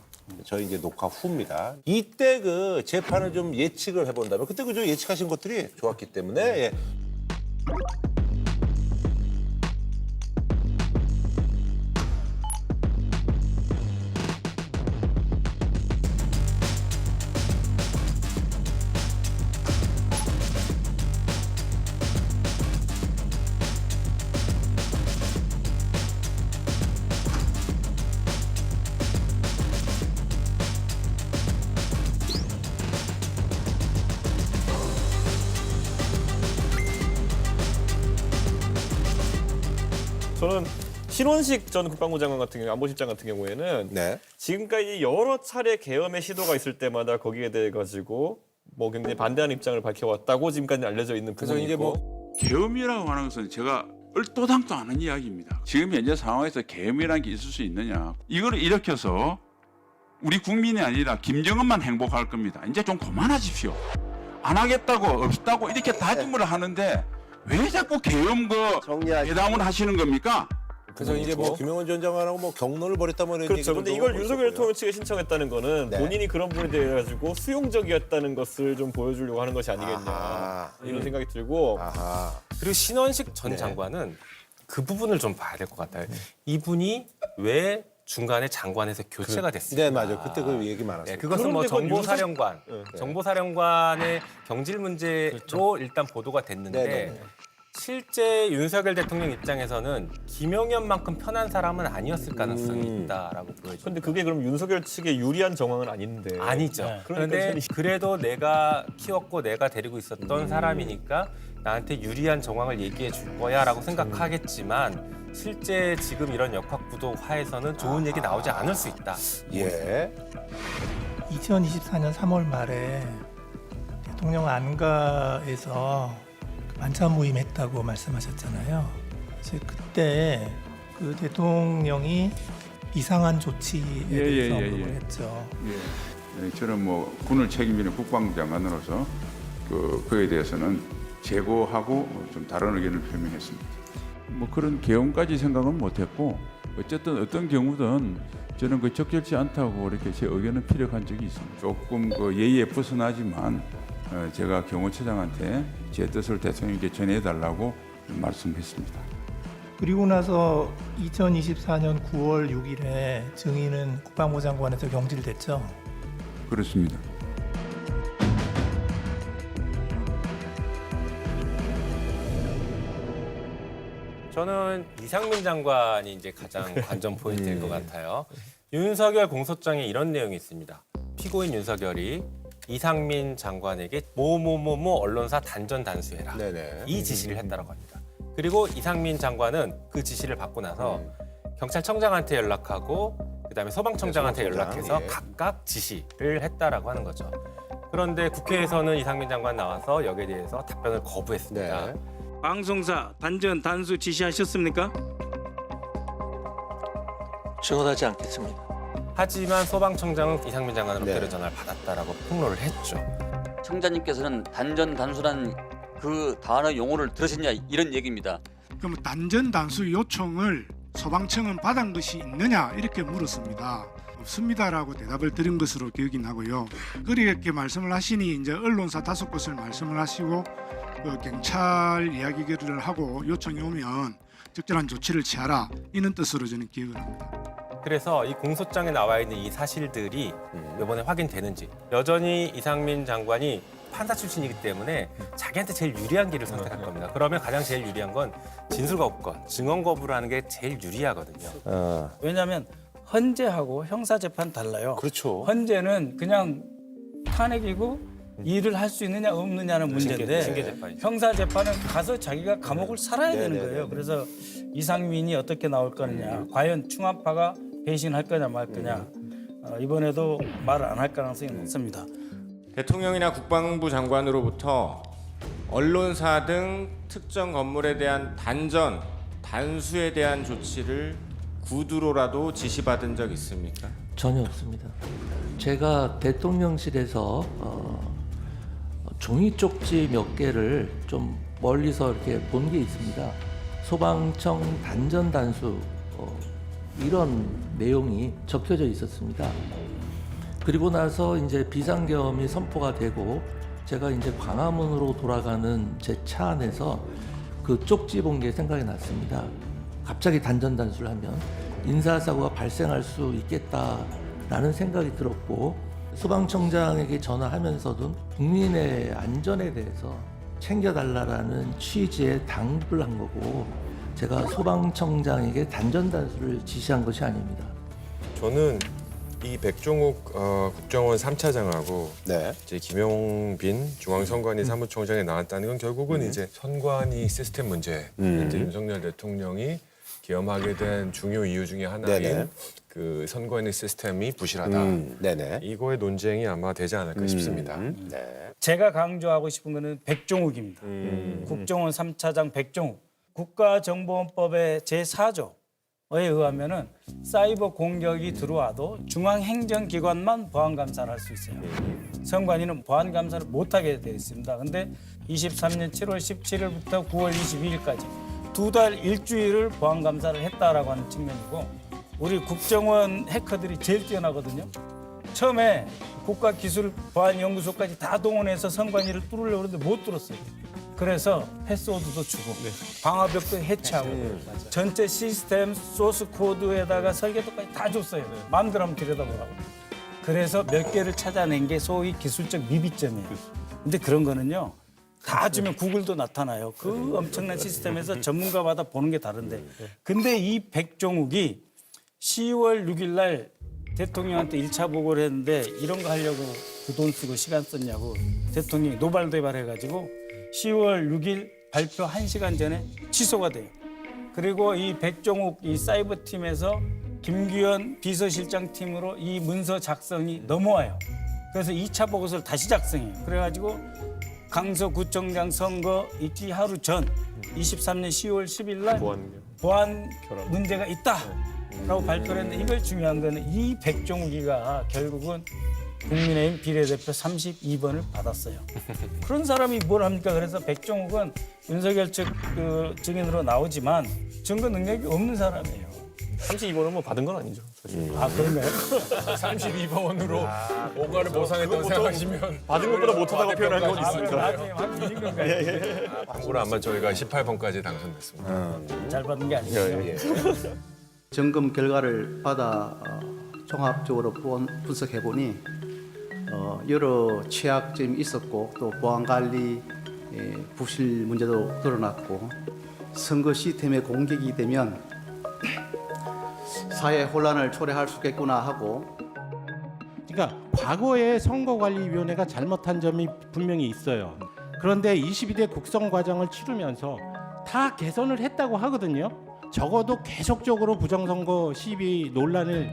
저희 이제 녹화 후입니다. 이때 그 재판을 좀 예측을 해본다면 그때 그저 예측하신 것들이 좋았기 때문에 예. 저는 신원식 전 국방부 장관 같은 경우, 안보실장 같은 경우에는 지금까지 여러 차례 계엄의 시도가 있을 때마다 거기에 대해 가지고 뭐 굉장히 반대하는 입장을 밝혀왔다고 지금까지 알려져 있는 부분이 있고. 계엄이라고 하는 것은 제가 얼토당토 않은 이야기입니다. 지금 현재 상황에서 계엄이라는 게 있을 수 있느냐. 이걸 일으켜서 우리 국민이 아니라 김정은만 행복할 겁니다. 이제 좀 그만하십시오. 안 하겠다고 없다고 이렇게 다짐을 하는데 왜 자꾸 계엄 회담을 하시는 겁니까? 그래서 이제 뭐 김영원 전 장관하고 뭐 경론을 벌였다면 그렇죠. 근데 이걸 윤석열 대통령 측에 신청했다는 거는 본인이 그런 부분에 대해 가지고 수용적이었다는 것을 좀 보여주려고 하는 것이 아니겠냐 이런 생각이 들고 그리고 신원식 전 장관은 그 부분을 좀 봐야 될 것 같아요. 이분이 왜 중간에 장관에서 교체가 됐습니다. 네, 맞아요. 그때 그 얘기 많았어요. 네, 그것은 뭐 정보사령관, 정보사령관의 경질 문제로 일단 보도가 됐는데 실제 윤석열 대통령 입장에서는 김용현만큼 편한 사람은 아니었을 가능성이 있다라고 보여집니다. 근데 그게 그럼 윤석열 측에 유리한 정황은 아닌데. 아니죠. 그런데 그래도 내가 키웠고 내가 데리고 있었던 사람이니까 나한테 유리한 정황을 얘기해 줄 거야라고 생각하겠지만 실제 지금 이런 역학구도 하에서는 좋은 얘기 나오지 않을 수 있다. 예. 2024년 3월 말에 대통령 안가에서 만찬 모임 했다고 말씀하셨잖아요. 이제 그때 그 대통령이 이상한 조치에 대해서 언급을 했죠. 저는 뭐 군을 책임지는 국방장관으로서 그에 대해서는 재고하고 좀 다른 의견을 표명했습니다. 뭐 그런 계엄까지 생각은 못했고 어쨌든 어떤 경우든 저는 그 적절치 않다고 이렇게 제 의견을 피력한 적이 있습니다. 조금 그 예의에 벗어나지만 제가 경호처장한테 제 뜻을 대통령께 전해달라고 말씀했습니다. 그리고 나서 2024년 9월 6일에 증인은 국방부 장관에서 경질됐죠. 그렇습니다. 저는 이상민 장관이 이제 가장 관전 포인트일 것 같아요. 윤석열 공소장에 이런 내용이 있습니다. 피고인 윤석열이 이상민 장관에게 뭐뭐뭐뭐 언론사 단전 단수해라. 이 지시를 했다라고 합니다. 그리고 이상민 장관은 그 지시를 받고 나서 경찰청장한테 연락하고 그다음에 소방청장한테 연락해서 각각 지시를 했다라고 하는 거죠. 그런데 국회에서는 이상민 장관 나와서 여기에 대해서 답변을 거부했습니다. 방송사 단전 단수 지시하셨습니까? 증언하지 않겠습니다. 하지만 소방청장은 이상민 장관으로부터 전화를 받았다라고 폭로를 했죠. 청장님께서는 단전 단수란 그 단어 용어를 들으셨냐 이런 얘기입니다. 그럼 단전 단수 요청을 소방청은 받은 것이 있느냐 이렇게 물었습니다. 없습니다라고 대답을 드린 것으로 기억이 나고요. 그렇게 말씀을 하시니 이제 언론사 5곳을 말씀을 하시고 그 경찰 이야기를 하고 요청이 오면 적절한 조치를 취하라 이런 뜻으로 저는 기억을 합니다. 그래서 이 공소장에 나와 있는 이 사실들이 이번에 확인되는지 여전히 이상민 장관이 판사 출신이기 때문에 자기한테 제일 유리한 길을 선택할 겁니다. 그러면 가장 제일 유리한 건 진술 거부권, 증언 거부를 하는 게 제일 유리하거든요. 왜냐하면 헌재하고 형사재판 달라요. 그렇죠. 헌재는 그냥 탄핵이고 일을 할 수 있느냐 없느냐는 문제인데 징계재판이죠. 형사재판은 가서 자기가 감옥을 살아야 되는 거예요. 그래서 이상민이 어떻게 나올 거느냐, 과연 충암파가 배신할 거냐 말 거냐, 이번에도 말을 안 할 가능성이 높습니다. 대통령이나 국방부 장관으로부터 언론사 등 특정 건물에 대한 단전, 단수에 대한 조치를 구두로라도 지시받은 적 있습니까? 전혀 없습니다. 제가 대통령실에서 종이 쪽지 몇 개를 좀 멀리서 이렇게 본 게 있습니다. 소방청 단전 단수 이런 내용이 적혀져 있었습니다. 그리고 나서 이제 비상계엄이 선포가 되고 제가 이제 광화문으로 돌아가는 제 차 안에서 그 쪽지 본 게 생각이 났습니다. 갑자기 단전 단수를 하면 인사사고가 발생할 수 있겠다라는 생각이 들었고 소방청장에게 전화하면서도 국민의 안전에 대해서 챙겨달라는 취지의 당부를 한 거고 제가 소방청장에게 단전 단수를 지시한 것이 아닙니다. 저는 이 백종욱 국정원 3차장하고 이제 김용빈 중앙선관위 사무총장이 나왔다는 건 결국은 이제 선관위 시스템 문제, 이제 윤석열 대통령이 계엄하게 된 중요 이유 중에 하나인 그 선관위 시스템이 부실하다. 이거의 논쟁이 아마 되지 않을까 싶습니다. 제가 강조하고 싶은 거는 백종욱입니다. 국정원 3차장 백종욱. 국가정보원법의 제4조에 의하면은 사이버 공격이 들어와도 중앙행정기관만 보안감사를 할 수 있어요. 선관위는 보안감사를 못하게 되어 있습니다. 근데 23년 7월 17일부터 9월 22일까지 2달 일주일을 보안감사를 했다라고 하는 측면이고, 우리 국정원 해커들이 제일 뛰어나거든요. 처음에 국가기술보안연구소까지 다 동원해서 선관위를 뚫으려고 했는데 못 뚫었어요. 그래서 패스워드도 주고 방화벽도 해체하고 전체 시스템 소스 코드에다가 설계도까지 다 줬어요. 마음대로 한번 들여다보라고. 그래서 몇 개를 찾아낸 게 소위 기술적 미비점이에요. 근데 그런 거는요, 다 주면 구글도 나타나요. 그 엄청난 시스템에서 전문가마다 보는 게 다른데. 근데 이 백종욱이 10월 6일 날 대통령한테 1차 보고를 했는데 이런 거 하려고 그 돈 쓰고 시간 썼냐고 대통령이 노발대발해가지고 10월 6일 발표 1시간 전에 취소가 돼요. 그리고 이 백종욱 이 사이버 팀에서 김규현 비서실장 팀으로 이 문서 작성이 넘어와요. 그래서 2차 보고서를 다시 작성해요. 그래가지고 강서구청장 선거 있기 하루 전 23년 10월 10일 날 보안 문제가 있다라고 발표를 했는데, 이걸 중요한 거는 이 백종욱이가 결국은 국민의힘 비례대표 32번을 받았어요. 그런 사람이 뭘 합니까? 그래서 백종욱은 윤석열 측 증인으로 나오지만 증거 능력이 없는 사람이에요. 32번은 뭐 받은 건 아니죠. 아, 그런가요? 32번으로 오가를 보상했다고 생각하시면 받은 것보다 못하다고 표현하는 건 있습니다. 나중에 확인인 건가요? 참고로 아마 저희가 18번까지 당선됐습니다. 잘 받은 게 아니죠. 점검 결과를 받아 종합적으로 분석해 보니 여러 취약점이 있었고, 또 보안 관리 부실 문제도 드러났고, 선거 시스템에 공격이 되면 사회 혼란을 초래할 수 있겠구나 하고. 그러니까 과거에 선거관리위원회가 잘못한 점이 분명히 있어요. 그런데 22대 국선 과정을 치르면서 다 개선을 했다고 하거든요. 적어도 계속적으로 부정선거 시비 논란을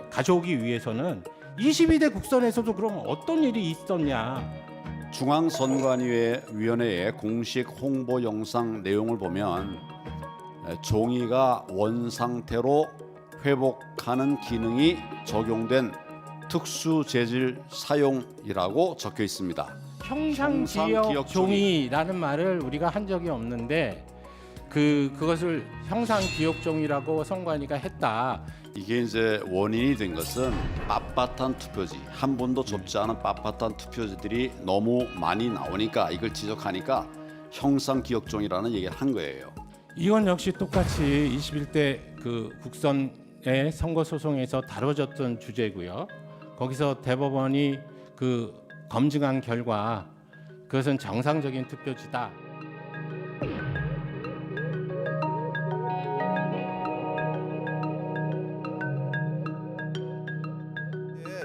가져오기 위해서는 22대 국선에서도 그럼 어떤 일이 있었냐. 중앙선관위원회의 공식 홍보 영상 내용을 보면 종이가 원상태로 회복하는 기능이 적용된 특수 재질 사용이라고 적혀 있습니다. 형상기억 종이라는 말을 우리가 한 적이 없는데 그것을 형상기억종이라고 선관위가 했다. 이게 이제 원인이 된 것은 빳빳한 투표지, 한 번도 좁지 않은 빳빳한 투표지들이 너무 많이 나오니까, 이걸 지적하니까 형상기억종이라는 얘기를 한 거예요. 이건 역시 똑같이 21대 그 국선의 선거 소송에서 다뤄졌던 주제고요. 거기서 대법원이 그 검증한 결과 그것은 정상적인 투표지다.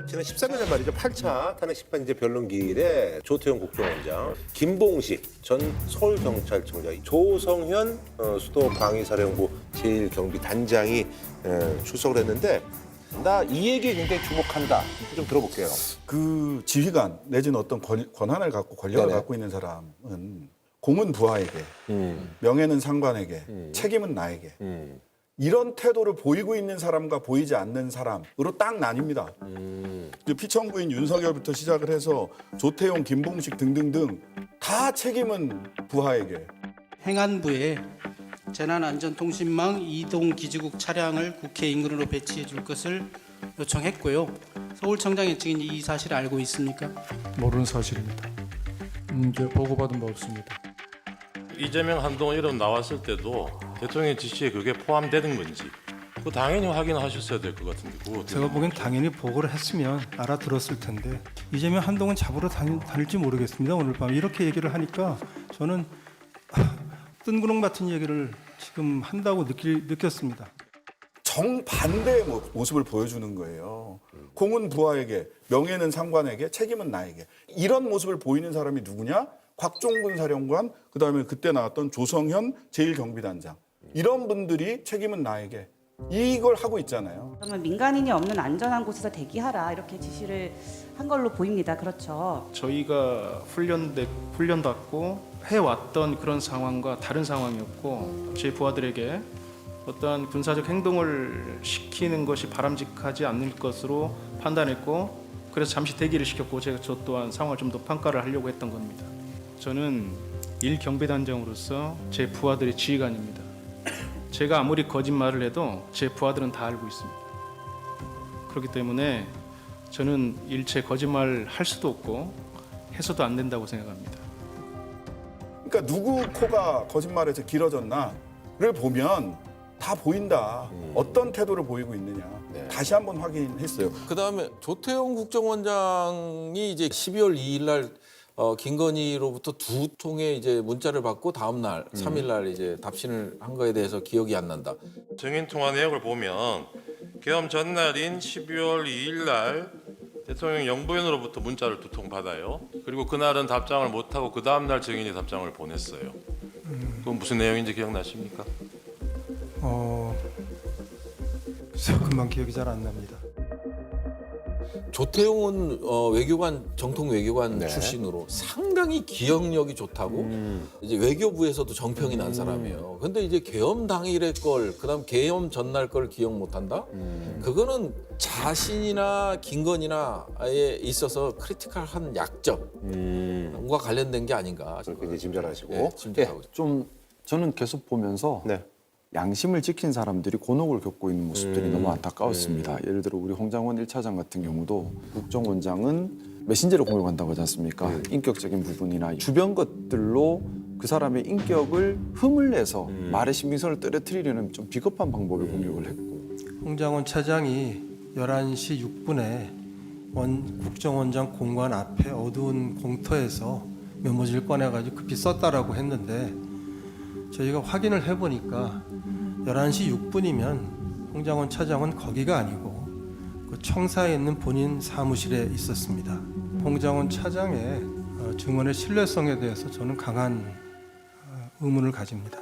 지난 13일 말이죠. 8차 탄핵 심판 이제 변론기일에 조태용 국정원장, 김봉식 전 서울경찰청장, 조성현 수도 방위사령부 제1경비단장이 출석을 했는데, 나 이 얘기에 굉장히 주목한다. 좀 들어볼게요. 그 지휘관 내지는 어떤 권한을 갖고 권력을 네네. 갖고 있는 사람은 공은 부하에게, 명예는 상관에게, 책임은 나에게. 이런 태도를 보이고 있는 사람과 보이지 않는 사람으로 딱 나뉩니다. 피청구인 윤석열부터 시작을 해서 조태용, 김봉식 등등등 다 책임은 부하에게. 행안부에 재난안전통신망 이동기지국 차량을 국회 인근으로 배치해 줄 것을 요청했고요. 서울청장의 측이 이 사실을 알고 있습니까? 모르는 사실입니다. 이제 보고받은 바 없습니다. 이재명, 한동훈 이름 나왔을 때도 대통령의 지시에 그게 포함되는 건지 그 당연히 확인하셨어야 될 것 같은데 그거 제가 보기엔 당연히 보고를 했으면 알아들었을 텐데 이재명, 한동훈 잡으러 다닐지 모르겠습니다. 오늘 밤 이렇게 얘기를 하니까 저는 뜬구렁 같은 얘기를 지금 한다고 느꼈습니다. 정반대의 모습을 보여주는 거예요. 공은 부하에게, 명예는 상관에게, 책임은 나에게. 이런 모습을 보이는 사람이 누구냐? 곽종근 사령관, 그다음에 그때 나왔던 조성현 제1경비단장. 이런 분들이 책임은 나에게, 이걸 하고 있잖아요. 그러면 민간인이 없는 안전한 곳에서 대기하라 이렇게 지시를 한 걸로 보입니다. 그렇죠? 저희가 훈련받고 해왔던 그런 상황과 다른 상황이었고 제 부하들에게 어떠한 군사적 행동을 시키는 것이 바람직하지 않을 것으로 판단했고 그래서 잠시 대기를 시켰고 저 또한 상황을 좀 더 평가를 하려고 했던 겁니다. 저는 일 경비단장으로서 제 부하들의 지휘관입니다. 제가 아무리 거짓말을 해도 제 부하들은 다 알고 있습니다. 그렇기 때문에 저는 일체 거짓말 할 수도 없고 해서도 안 된다고 생각합니다. 그러니까 누구 코가 거짓말에서 길어졌나를 보면 다 보인다. 어떤 태도를 보이고 있느냐. 다시 한번 확인했어요. 그다음에 조태용 국정원장이 이제 12월 2일 날 김건희로부터 2통의 이제 문자를 받고 다음 날 3일 날 이제 답신을 한 거에 대해서 기억이 안 난다. 증인 통화 내역을 보면 계엄 전날인 12월 2일 날 대통령 영부인으로부터 문자를 2통 받아요. 그리고 그날은 답장을 못 하고 그 다음 날 증인이 답장을 보냈어요. 그건 무슨 내용인지 기억나십니까? 금방 기억이 잘 안 납니다. 조태용은 외교관 정통 외교관 출신으로 상당히 기억력이 좋다고 이제 외교부에서도 정평이 난 사람이에요. 근데 이제 계엄 당일의 걸 그다음 계엄 전날 걸 기억 못 한다? 그거는 자신이나 김건희나에 있어서 크리티컬한 약점과 관련된 게 아닌가. 그렇게 이제 짐작하시고. 네, 짐작하고. 좀 저는 계속 보면서 양심을 지킨 사람들이 곤혹을 겪고 있는 모습들이 너무 안타까웠습니다. 예를 들어 우리 홍장원 1차장 같은 경우도 국정원장은 메신저를 공유한다고 하지 않습니까? 인격적인 부분이나 주변 것들로 그 사람의 인격을 흠을 내서 말의 신빙성을 떨어뜨리려는 좀 비겁한 방법을 공격을 했고 홍장원 차장이 11시 6분에 국정원장 공관 앞에 어두운 공터에서 메모지를 꺼내가지고 급히 썼다라고 했는데 저희가 확인을 해보니까 11시 6분이면 홍장원 차장은 거기가 아니고 그 청사에 있는 본인 사무실에 있었습니다. 홍장원 차장의 증언의 신뢰성에 대해서 저는 강한 의문을 가집니다.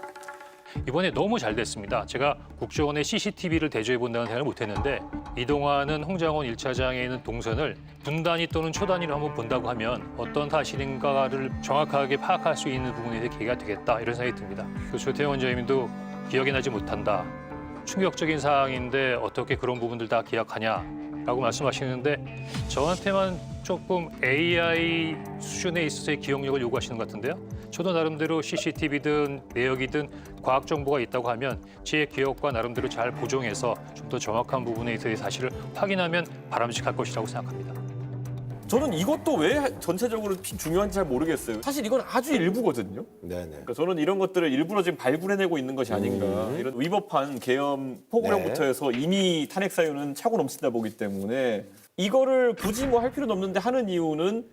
이번에 너무 잘 됐습니다. 제가 국정원의 CCTV를 대조해 본다는 생각을 못했는데 이동하는 홍장원 1차장에 있는 동선을 분단위 또는 초단위로 한번 본다고 하면 어떤 사실인가를 정확하게 파악할 수 있는 부분에 대해 기회가 되겠다 이런 생각이 듭니다. 그 조태용 원장님도 기억이 나지 못한다. 충격적인 사항인데 어떻게 그런 부분들 다 기억하냐라고 말씀하시는데 저한테만 조금 AI 수준에 있어서의 기억력을 요구하시는 것 같은데요. 저도 나름대로 CCTV든 내역이든 과학 정보가 있다고 하면 제 기억과 나름대로 잘 보정해서 좀 더 정확한 부분에 있어서 사실을 확인하면 바람직할 것이라고 생각합니다. 저는 이것도 왜 전체적으로 중요한지 잘 모르겠어요. 사실 이건 아주 일부거든요. 그러니까 저는 이런 것들을 일부러 지금 발굴해내고 있는 것이 아닌가. 이런 위법한 계엄 포고령부터 해서 이미 탄핵 사유는 차고 넘친다 보기 때문에 이거를 굳이 뭐 할 필요는 없는데 하는 이유는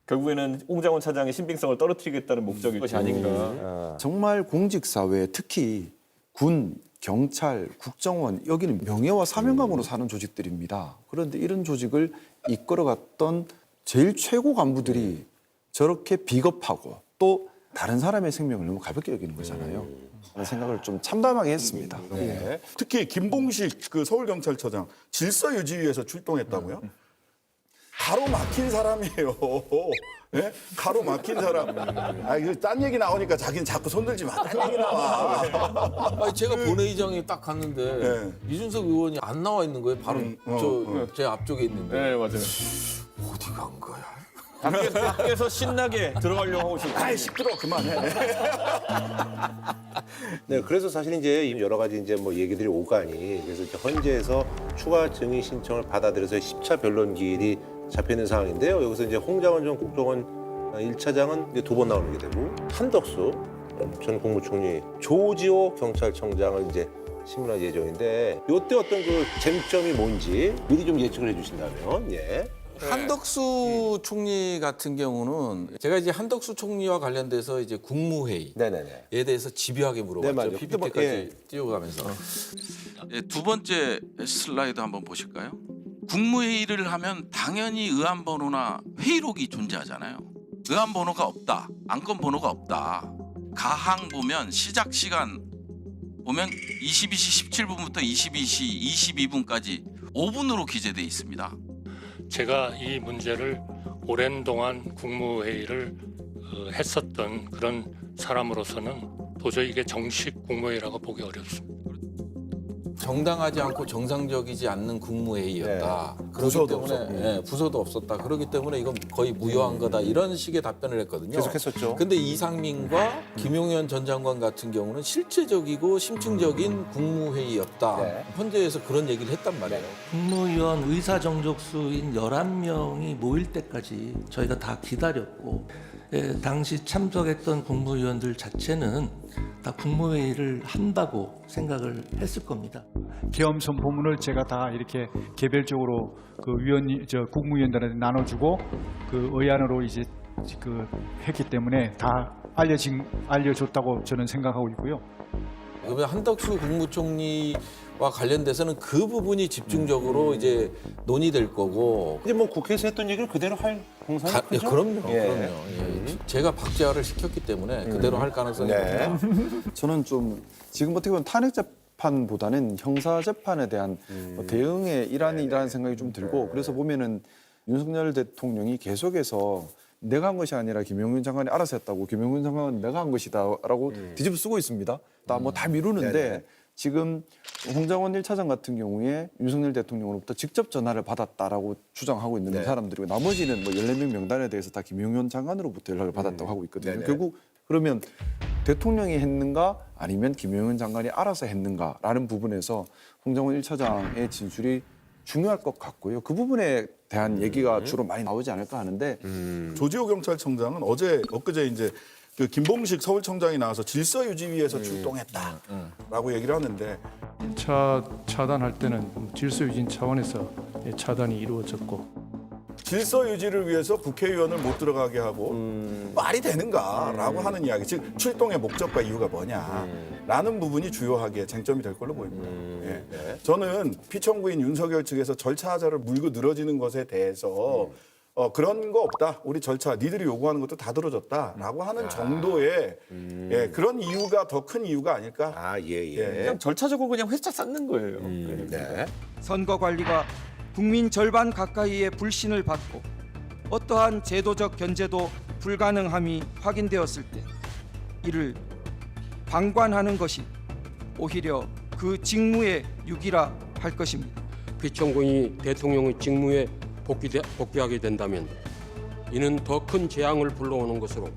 결국에는 홍장원 차장의 신빙성을 떨어뜨리겠다는 목적일 것이 아닌가. 정말 공직사회 특히 군, 경찰, 국정원 여기는 명예와 사명감으로 사는 조직들입니다. 그런데 이런 조직을 이끌어갔던 제일 최고 간부들이 저렇게 비겁하고 또 다른 사람의 생명을 너무 가볍게 여기는 거잖아요. 그런 생각을 좀 참담하게 했습니다. 특히 김봉식 그 서울경찰서장 질서 유지위해서 출동했다고요? 가로막힌 사람이에요. 네? 가로막힌 사람. 이거 딴 얘기 나오니까 자기는 자꾸 손들지 마. 딴 얘기 나와. 아니, 제가 본회의장에 딱 갔는데 이준석 의원이 안 나와 있는 거예요. 바로 제 앞쪽에 있는데. 네, 맞아요. 어디 간 거야? 밖에서 신나게 들어가려고 하고 있어요. 아이 시끄러워 그만해. 네, 그래서 사실 이제 여러 가지 이제 뭐 얘기들이 오가니 그래서 이제 헌재에서 추가 증인 신청을 받아들여서 10차 변론 기일이 잡혀 있는 상황인데요. 여기서 이제 홍장원 전 국정원 1차장은 이제 2번 나오는 게 되고 한덕수 전 국무총리, 조지호 경찰청장을 이제 신문할 예정인데 이때 어떤 그 쟁점이 뭔지 미리 좀 예측을 해주신다면 한덕수 총리 같은 경우는 제가 이제 한덕수 총리와 관련돼서 이제 국무회의에 대해서 집요하게 물어봤죠. PPT까지 띄워가면서. 두 번째 슬라이드 한번 보실까요? 국무회의를 하면 당연히 의안번호나 회의록이 존재하잖아요. 의안번호가 없다, 안건 번호가 없다. 가항 보면 시작 시간 보면 22시 17분부터 22시 22분까지 5분으로 기재돼 있습니다. 제가 이 문제를 오랜 동안 국무회의를 했었던 그런 사람으로서는 도저히 이게 정식 국무회의라고 보기 어렵습니다. 정당하지 않고 정상적이지 않는 국무회의였다. 그렇기 부서도 때문에 없었고. 예, 부서도 없었다. 그렇기 때문에 이건 거의 무효한 거다. 이런 식의 답변을 했거든요. 계속했었죠. 근데 이상민과 김용현 전 장관 같은 경우는 실제적이고 심층적인 국무회의였다. 헌재에서 그런 얘기를 했단 말이에요. 국무위원 의사정족수인 11명이 모일 때까지 저희가 다 기다렸고 당시 참석했던 국무위원들 자체는 다 국무회의를 한다고 생각을 했을 겁니다. 계엄 선포문을 제가 다 이렇게 개별적으로 국무위원들한테 나눠주고 그 의안으로 이제 했기 때문에 다 알려줬다고 저는 생각하고 있고요. 그러면 한덕수 국무총리와 관련돼서는 그 부분이 집중적으로 이제 논의될 거고. 이제 뭐 국회에서 했던 얘기를 그대로 할 공산이 크죠? 그럼요. 예. 제가 박제화를 시켰기 때문에 그대로 할 가능성이 높다. 저는 좀 지금 어떻게 보면 탄핵 재판보다는 형사 재판에 대한 대응의 일환이라는 생각이 좀 들고 그래서 보면은 윤석열 대통령이 계속해서 내가 한 것이 아니라 김용현 장관이 알아서 했다고 김용현 장관은 내가 한 것이다라고 뒤집어 쓰고 있습니다. 다 미루는데 지금 홍장원 1차장 같은 경우에 윤석열 대통령으로부터 직접 전화를 받았다라고 주장하고 있는 사람들이고 나머지는 뭐 14명 명단에 대해서 다 김용현 장관으로부터 연락을 받았다고 하고 있거든요. 결국 그러면 대통령이 했는가 아니면 김용현 장관이 알아서 했는가라는 부분에서 홍장원 1차장의 진술이 중요할 것 같고요. 그 부분에 대한 얘기가 주로 많이 나오지 않을까 하는데 조지호 경찰청장은 엊그제 이제 그 김봉식 서울청장이 나와서 질서유지위에서 출동했다라고 얘기를 하는데 1차 차단할 때는 질서유진 차원에서 차단이 이루어졌고 질서유지를 위해서 국회의원을 못 들어가게 하고 말이 되는가라고 하는 이야기, 즉 출동의 목적과 이유가 뭐냐라는 부분이 주요하게 쟁점이 될 걸로 보입니다. 저는 피청구인 윤석열 측에서 절차 하자를 물고 늘어지는 것에 대해서 그런 거 없다. 우리 절차 니들이 요구하는 것도 다 들어줬다라고 하는 정도의 그런 이유가 더 큰 이유가 아닐까. 그냥 절차적으로 그냥 회차 쌓는 거예요. 선거 관리가 국민 절반 가까이의 불신을 받고 어떠한 제도적 견제도 불가능함이 확인되었을 때 이를 방관하는 것이 오히려 그 직무의 유기라 할 것입니다. 피청구인이 대통령의 직무에 복귀하게 된다면 이는 더 큰 재앙을 불러오는 것으로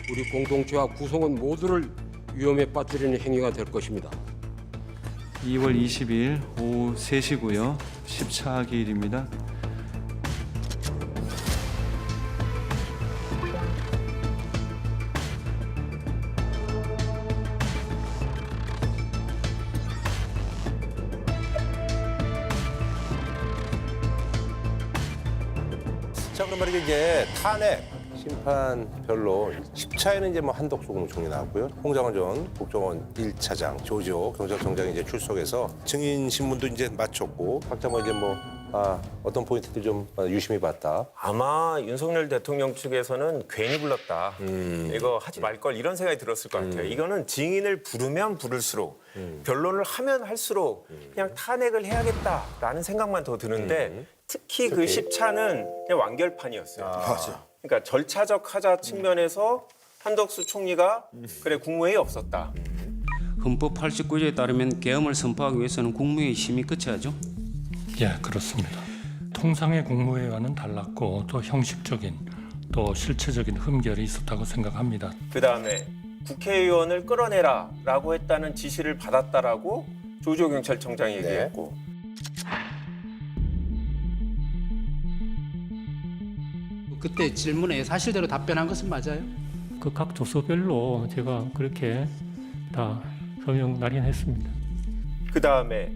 우리 공동체와 구성원 모두를 위험에 빠뜨리는 행위가 될 것입니다. 2월 20일 오후 3시고요. 14기일입니다. 자, 그럼 말이죠. 이제 탄핵 심판별로 10차에는 이제 뭐 한덕수 국무총리 나왔고요. 홍장원 전 국정원 1차장, 조지호 경찰청장이 이제 출석해서 증인 신문도 이제 마쳤고 각자 뭐 이제 어떤 포인트들 좀 유심히 봤다. 아마 윤석열 대통령 측에서는 괜히 불렀다. 이거 하지 말 걸 이런 생각이 들었을 것 같아요. 이거는 증인을 부르면 부를수록 변론을 하면 할수록 그냥 탄핵을 해야겠다라는 생각만 더 드는데 특히 그 10차는 그냥 완결판이었어요. 맞아. 그러니까 절차적 하자 측면에서 한덕수 총리가 그래 국무회의 없었다. 헌법 89조에 따르면 계엄을 선포하기 위해서는 국무회의 심의 거쳐야죠. 예, 그렇습니다. 통상의 국무회의와는 달랐고 또 형식적인 또 실체적인 흠결이 있었다고 생각합니다. 그다음에 국회의원을 끌어내라라고 했다는 지시를 받았다라고 조지호 경찰청장이 얘기했고 그때 질문에 사실대로 답변한 것은 맞아요? 그 각 조서별로 제가 그렇게 다 서명 날인했습니다. 그다음에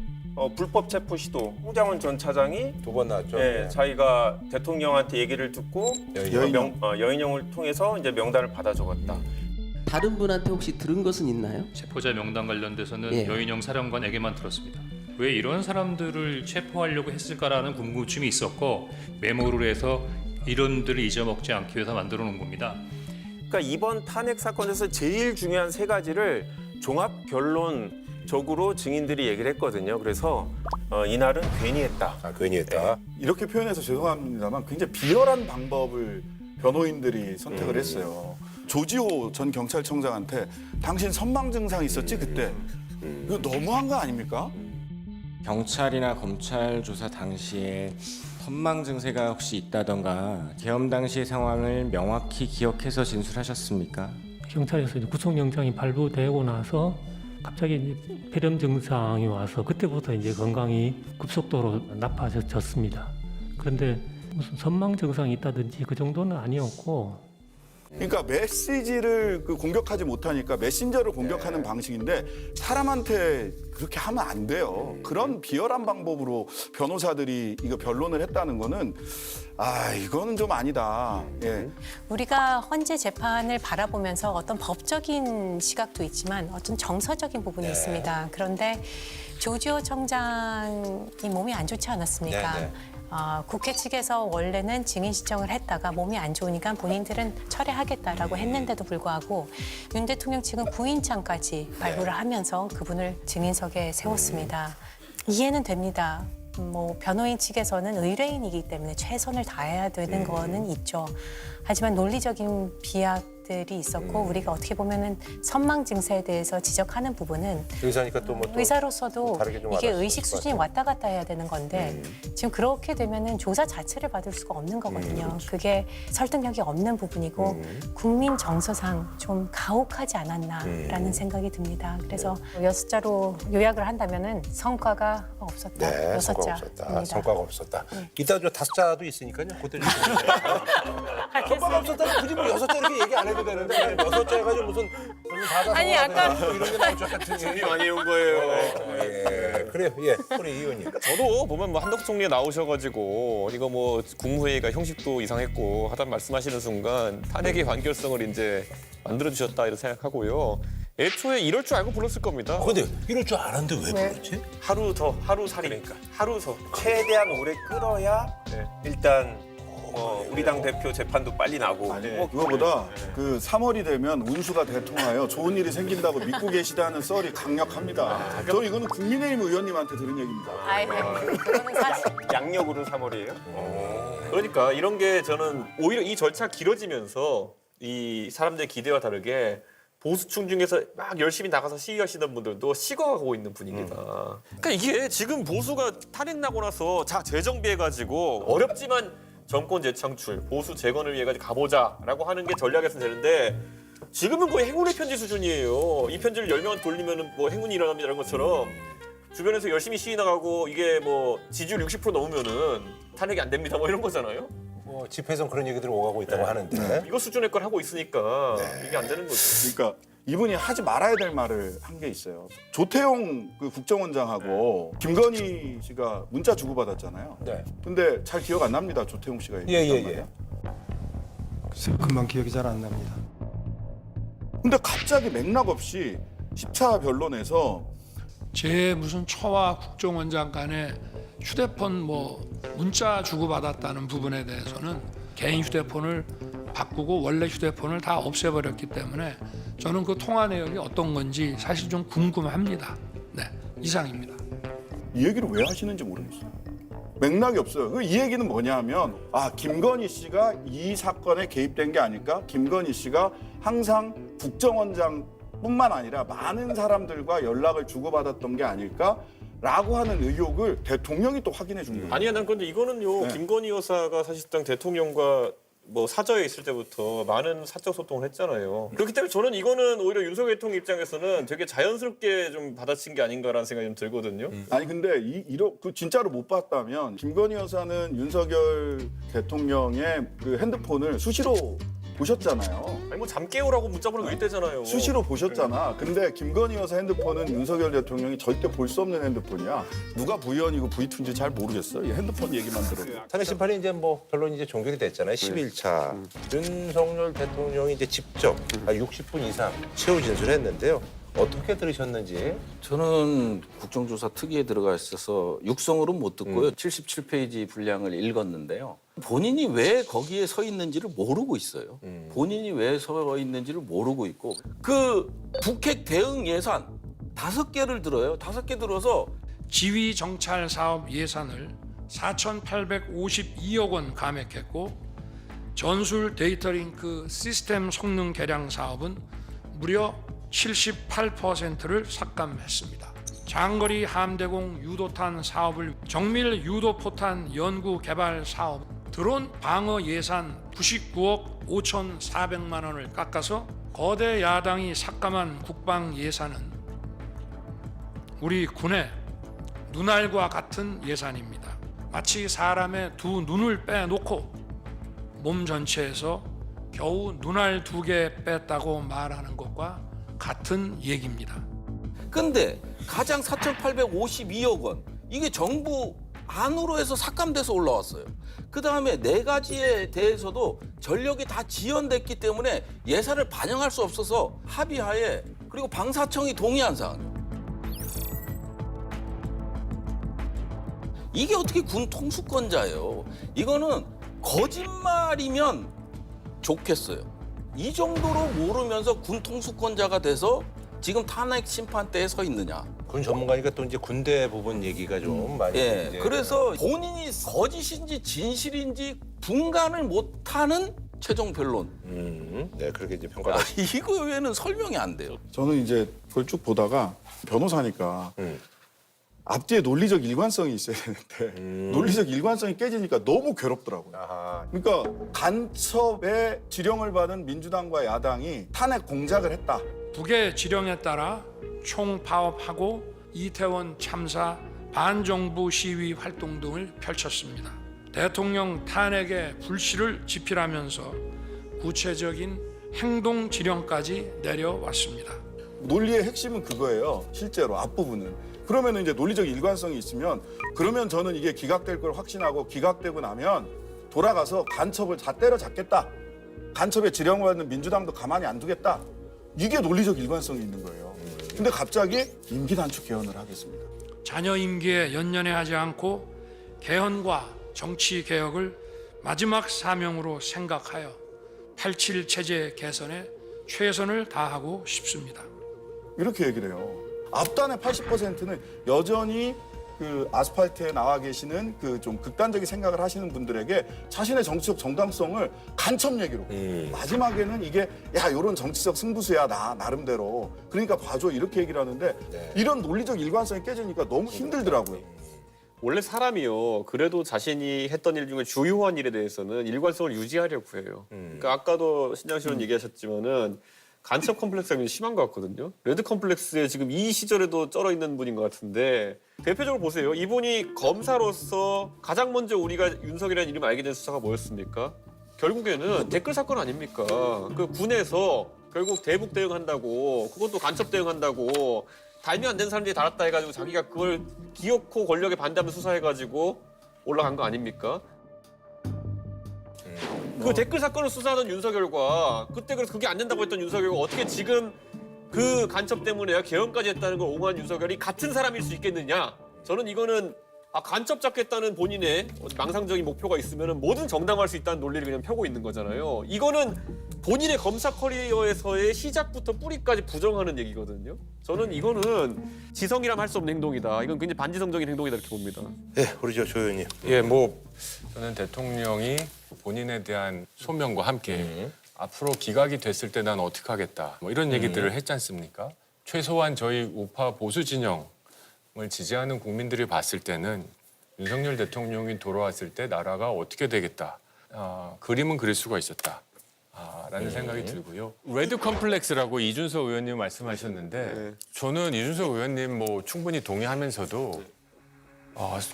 불법 체포 시도 홍장원 전 차장이 2번 나왔죠. 자기가 대통령한테 얘기를 듣고 여인영을 통해서 이제 명단을 받아 적었다. 다른 분한테 혹시 들은 것은 있나요? 체포자 명단 관련돼서는 예. 여인영 사령관에게만 들었습니다. 왜 이런 사람들을 체포하려고 했을까라는 궁금증이 있었고 메모를 해서 이론들을 잊어먹지 않기 위해서 만들어 놓은 겁니다. 그러니까 이번 탄핵 사건에서 제일 중요한 세 가지를 종합 결론 적으로 증인들이 얘기를 했거든요. 그래서 이날은 괜히 했다. 괜히 했다. 이렇게 표현해서 죄송합니다만 굉장히 비열한 방법을 변호인들이 선택을 했어요. 조지호 전 경찰청장한테 당신 선망 증상 있었지 그때? 이거 너무한 거 아닙니까? 경찰이나 검찰 조사 당시에 선망 증세가 혹시 있다던가 계엄 당시의 상황을 명확히 기억해서 진술하셨습니까? 경찰에서 이제 구속영장이 발부되고 나서 갑자기 이제 폐렴 증상이 와서 그때부터 이제 건강이 급속도로 나빠졌습니다. 그런데 무슨 선망 증상이 있다든지 그 정도는 아니었고. 그러니까 메시지를 공격하지 못하니까 메신저를 공격하는 방식인데 사람한테 그렇게 하면 안 돼요. 그런 비열한 방법으로 변호사들이 이거 변론을 했다는 거는 이거는 좀 아니다. 예. 우리가 헌재 재판을 바라보면서 어떤 법적인 시각도 있지만 어떤 정서적인 부분이 있습니다. 그런데 조지호 청장이 몸이 안 좋지 않았습니까? 국회 측에서 원래는 증인 신청을 했다가 몸이 안 좋으니까 본인들은 철회하겠다라고 했는데도 불구하고 윤 대통령 측은 구인장까지 발부를 하면서 그분을 증인석에 세웠습니다. 이해는 됩니다. 뭐 변호인 측에서는 의뢰인이기 때문에 최선을 다해야 되는 거는 있죠. 하지만 논리적인 비약들이 있었고 우리가 어떻게 보면은 선망 증세에 대해서 지적하는 부분은 의사니까 또 뭐 의사로서도 다르게 좀 이게 와닿을 의식 것 수준이 같아요. 왔다 갔다 해야 되는 건데 지금 그렇게 되면은 조사 자체를 받을 수가 없는 거거든요. 그게 설득력이 없는 부분이고 국민 정서상 좀 가혹하지 않았나라는 생각이 듭니다. 그래서 6자로 요약을 한다면은 성과가 없었다. 네, 6자. 성과가 없었다. 성과가 없었다. 이따 저 5자도 있으니까요. 그때 성과가 없었다면 굳이 뭐 6자 이렇게 얘기 안 해도 되는데 6자 해가지고 무슨 다자 아니, 아까 이런 게 나올 것 같은 준비 많이 해온 거예요. 예, 그래요. 예, 우리 이 의원님. 저도 보면 뭐 한덕수 총리 나오셔가지고 이거 뭐 국무회의가 형식도 이상했고 하다 말씀하시는 순간 탄핵의 완결성을 이제 만들어주셨다 이런 생각하고요. 애초에 이럴 줄 알고 불렀을 겁니다. 근데 이럴 줄 알았는데 왜 불렀지? 하루 더, 하루 살이. 그러니까. 하루 더. 최대한 오래 끌어야 일단 우리 당 대표 재판도 빨리 나고. 그거보다 그 3월이 되면 운수가 대통하여 좋은 일이 생긴다고 믿고 계시다는 썰이 강력합니다. 저 이거는 국민의힘 의원님한테 들은 얘기입니다. 그거는 사실. 양력으로 3월이에요? 그러니까 이런 게 저는 오히려 이 절차 길어지면서 이 사람들의 기대와 다르게 보수층 중에서 막 열심히 나가서 시위하시던 분들도 식어가고 있는 분위기다. 그러니까 이게 지금 보수가 탄핵 나고 나서 자 재정비해가지고 어렵지만 정권 재창출, 보수 재건을 위해 가보자라고 하는 게 전략에서 되는데 지금은 거의 행운의 편지 수준이에요. 이 편지를 10명 돌리면 뭐 행운이 일어납니다 이런 것처럼 주변에서 열심히 시위 나가고 이게 뭐 지지율 60% 넘으면은 탄핵이 안 됩니다 뭐 이런 거잖아요. 뭐 집회에서 그런 얘기들이 오가고 있다고 하는데 이거 수준의 걸 하고 있으니까 이게 안 되는 거죠. 그러니까 이분이 하지 말아야 될 말을 한 게 있어요. 조태용 그 국정원장하고 김건희 씨가 문자 주고받았잖아요. 네. 근데 잘 기억 안 납니다. 조태용 씨가 얘기했단 말이에요. 글쎄요, 금방 기억이 잘 안 납니다. 근데 갑자기 맥락 없이 10차 변론에서 제 무슨 처와 국정원장 간에 휴대폰 뭐 문자 주고받았다는 부분에 대해서는 개인 휴대폰을 바꾸고 원래 휴대폰을 다 없애버렸기 때문에 저는 그 통화 내역이 어떤 건지 사실 좀 궁금합니다. 네, 이상입니다. 이 얘기를 왜 하시는지 모르겠어요. 맥락이 없어요. 이 얘기는 뭐냐면 김건희 씨가 이 사건에 개입된 게 아닐까? 김건희 씨가 항상 국정원장뿐만 아니라 많은 사람들과 연락을 주고받았던 게 아닐까? 라고 하는 의혹을 대통령이 또 확인해 준 거예요. 아니야, 난 근데 이거는요. 네. 김건희 여사가 사실상 대통령과 뭐 사저에 있을 때부터 많은 사적 소통을 했잖아요. 그렇기 때문에 저는 이거는 오히려 윤석열 대통령 입장에서는 되게 자연스럽게 좀 받아친 게 아닌가라는 생각이 좀 들거든요. 아니 근데 그 진짜로 못 봤다면 김건희 여사는 윤석열 대통령의 그 핸드폰을 수시로 보셨잖아요. 아니 뭐 잠 깨우라고 문자 보내고 이때잖아요. 수시로 보셨잖아. 근데 김건희 여사 핸드폰은 윤석열 대통령이 절대 볼 수 없는 핸드폰이야. 누가 V1이고 V2인지 잘 모르겠어. 이 핸드폰 얘기만 들어도. 탄핵 심판이 이제 뭐 결론이 이제 종결이 됐잖아요. 11차. 윤석열 대통령이 이제 직접 60분 이상 최후 진술했는데요. 어떻게 들으셨는지? 저는 국정조사 특위에 들어가 있어서 육성으로 못 듣고요. 77페이지 분량을 읽었는데요. 본인이 왜 거기에 서 있는지를 모르고 있어요. 본인이 왜 서 있는지를 모르고 있고 그 북핵 대응 예산 5개를 들어요. 5개 들어서 지휘 정찰 사업 예산을 4,852억 원 감액했고 전술 데이터링크 시스템 성능 개량 사업은 무려 78%를 삭감했습니다. 장거리 함대공 유도탄 사업을 정밀 유도포탄 연구 개발 사업 드론 방어 예산 99억 5,400만 원을 깎아서 거대 야당이 삭감한 국방 예산은 우리 군의 눈알과 같은 예산입니다. 마치 사람의 두 눈을 빼놓고 몸 전체에서 겨우 눈알 2개 뺐다고 말하는 것과 같은 얘기입니다. 근데 가장 4,852억 원 이게 정부 안으로 해서 삭감돼서 올라왔어요. 그다음에 4가지에 대해서도 전력이 다 지연됐기 때문에 예산을 반영할 수 없어서 합의하에 그리고 방사청이 동의한 사항이에요. 이게 어떻게 군 통수권자예요. 이거는 거짓말이면 좋겠어요. 이 정도로 모르면서 군 통수권자가 돼서 지금 탄핵 심판대에 서 있느냐. 군 전문가니까 또 이제 군대 부분 얘기가 좀 많이. 예, 이제 그래서 본인이 거짓인지 진실인지 분간을 못하는 최종 변론. 네, 그렇게 이제 평가를. 이거 외에는 설명이 안 돼요. 저는 이제 그걸 쭉 보다가 변호사니까 앞뒤에 논리적 일관성이 있어야 되는데 논리적 일관성이 깨지니까 너무 괴롭더라고요. 그러니까 간첩의 지령을 받은 민주당과 야당이 탄핵 공작을 했다. 북의 지령에 따라 총파업하고 이태원 참사 반정부 시위 활동 등을 펼쳤습니다. 대통령 탄핵의 불씨를 지필하면서 구체적인 행동 지령까지 내려왔습니다. 논리의 핵심은 그거예요. 실제로 앞부분은. 그러면 이제 논리적 일관성이 있으면 그러면 저는 이게 기각될 걸 확신하고 기각되고 나면 돌아가서 간첩을 다 때려잡겠다. 간첩의 지령을 받는 민주당도 가만히 안 두겠다. 이게 논리적 일관성이 있는 거예요. 근데 갑자기 임기 단축 개헌을 하겠습니다. 자녀 임기에 연연해하지 않고 개헌과 정치 개혁을 마지막 사명으로 생각하여 87 체제 개선에 최선을 다하고 싶습니다. 이렇게 얘기를 해요. 앞단의 80%는 여전히 그 아스팔트에 나와 계시는 그 좀 극단적인 생각을 하시는 분들에게 자신의 정치적 정당성을 간첩 얘기로 마지막에는 이게 야 요런 정치적 승부수야 나 나름대로 그러니까 봐줘 이렇게 얘기를 하는데 이런 논리적 일관성이 깨지니까 너무 힘들더라고요. 원래 사람이요. 그래도 자신이 했던 일 중에 주요한 일에 대해서는 일관성을 유지하려고 해요. 그러니까 아까도 신장실은 얘기하셨지만은 간첩 컴플렉스가 굉장히 심한 것 같거든요. 레드 컴플렉스에 지금 이 시절에도 쩔어 있는 분인 것 같은데 대표적으로 보세요. 이분이 검사로서 가장 먼저 우리가 윤석이라는 이름 알게 된 수사가 뭐였습니까? 결국에는 댓글 사건 아닙니까? 그 군에서 결국 대북 대응한다고 그것도 간첩 대응한다고 달면 안 되는 사람들이 달았다 해가지고 자기가 그걸 기어코 권력에 반대하면 수사해가지고 올라간 거 아닙니까? 그 댓글 사건을 수사하던 윤석열과 그때 그래서 그게 안 된다고 했던 윤석열과 어떻게 지금 그 간첩 때문에 개헌까지 했다는 걸 옹호한 윤석열이 같은 사람일 수 있겠느냐? 저는 이거는 간첩 잡겠다는 본인의 망상적인 목표가 있으면 뭐든 정당화할 수 있다는 논리를 그냥 펴고 있는 거잖아요. 이거는 본인의 검사 커리어에서의 시작부터 뿌리까지 부정하는 얘기거든요. 저는 이거는 지성이라면 할 수 없는 행동이다. 이건 굉장히 반지성적인 행동이다 이렇게 봅니다. 네, 우리 조 의원님. 예, 뭐 저는 대통령이 본인에 대한 소명과 함께 앞으로 기각이 됐을 때 난 어떻게 하겠다. 뭐 이런 얘기들을 했지 않습니까? 최소한 저희 우파 보수 진영을 지지하는 국민들이 봤을 때는 윤석열 대통령이 돌아왔을 때 나라가 어떻게 되겠다. 그림은 그릴 수가 있었다. 라는 생각이 들고요. 레드 컴플렉스라고 이준석 의원님 말씀하셨는데 저는 이준석 의원님 뭐 충분히 동의하면서도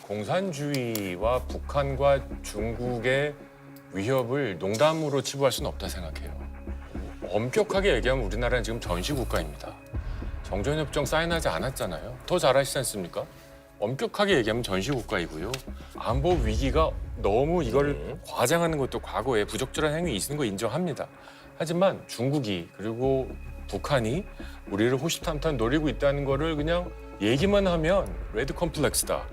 공산주의와 북한과 중국의 위협을 농담으로 치부할 수는 없다 생각해요. 엄격하게 얘기하면 우리나라는 지금 전시국가입니다. 정전협정 사인하지 않았잖아요. 더 잘하시지 않습니까? 엄격하게 얘기하면 전시국가이고요. 안보 위기가 너무 이걸 과장하는 것도 과거에 부적절한 행위 있는 거 인정합니다. 하지만 중국이 그리고 북한이 우리를 호시탐탐 노리고 있다는 거를 그냥 얘기만 하면 레드 컴플렉스다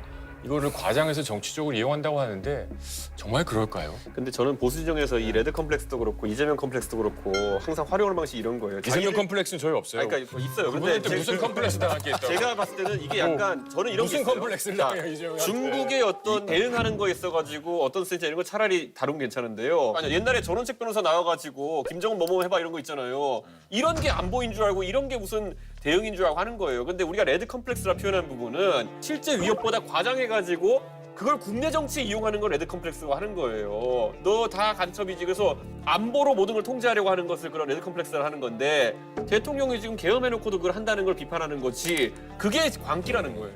이거를 과장해서 정치적으로 이용한다고 하는데 정말 그럴까요? 근데 저는 보수 진영에서 이 레드 컴플렉스도 그렇고 이재명 컴플렉스도 그렇고 항상 활용하는 방식이 이런 거예요. 이재명 컴플렉스는 저희 없어요. 아니, 그러니까 있어요. 그분한테 근데 무슨 컴플렉스 당하겠다고? 제가 봤을 때는 이게 약간 저는 이런 게 무슨 있어요. 컴플렉스를 자, 당해요, 이재명한테? 중국의 어떤 대응하는 거에 있어가지고 어떤 센스 이런 거 차라리 다루면 괜찮은데요. 아니, 옛날에 전원책 변호사 나와가지고 김정은 뭐뭐 해봐 이런 거 있잖아요. 이런 게 안보인 줄 알고 이런 게 무슨 대응인 줄 알고 하는 거예요. 근데 우리가 레드 컴플렉스라 표현한 부분은 실제 위협보다 과장해가지고 그걸 국내 정치에 이용하는 걸 레드 컴플렉스로 하는 거예요. 너 다 간첩이지. 그래서 안보로 모든 걸 통제하려고 하는 것을 그런 레드 컴플렉스를 하는 건데 대통령이 지금 계엄해놓고도 그걸 한다는 걸 비판하는 거지 그게 광기라는 거예요.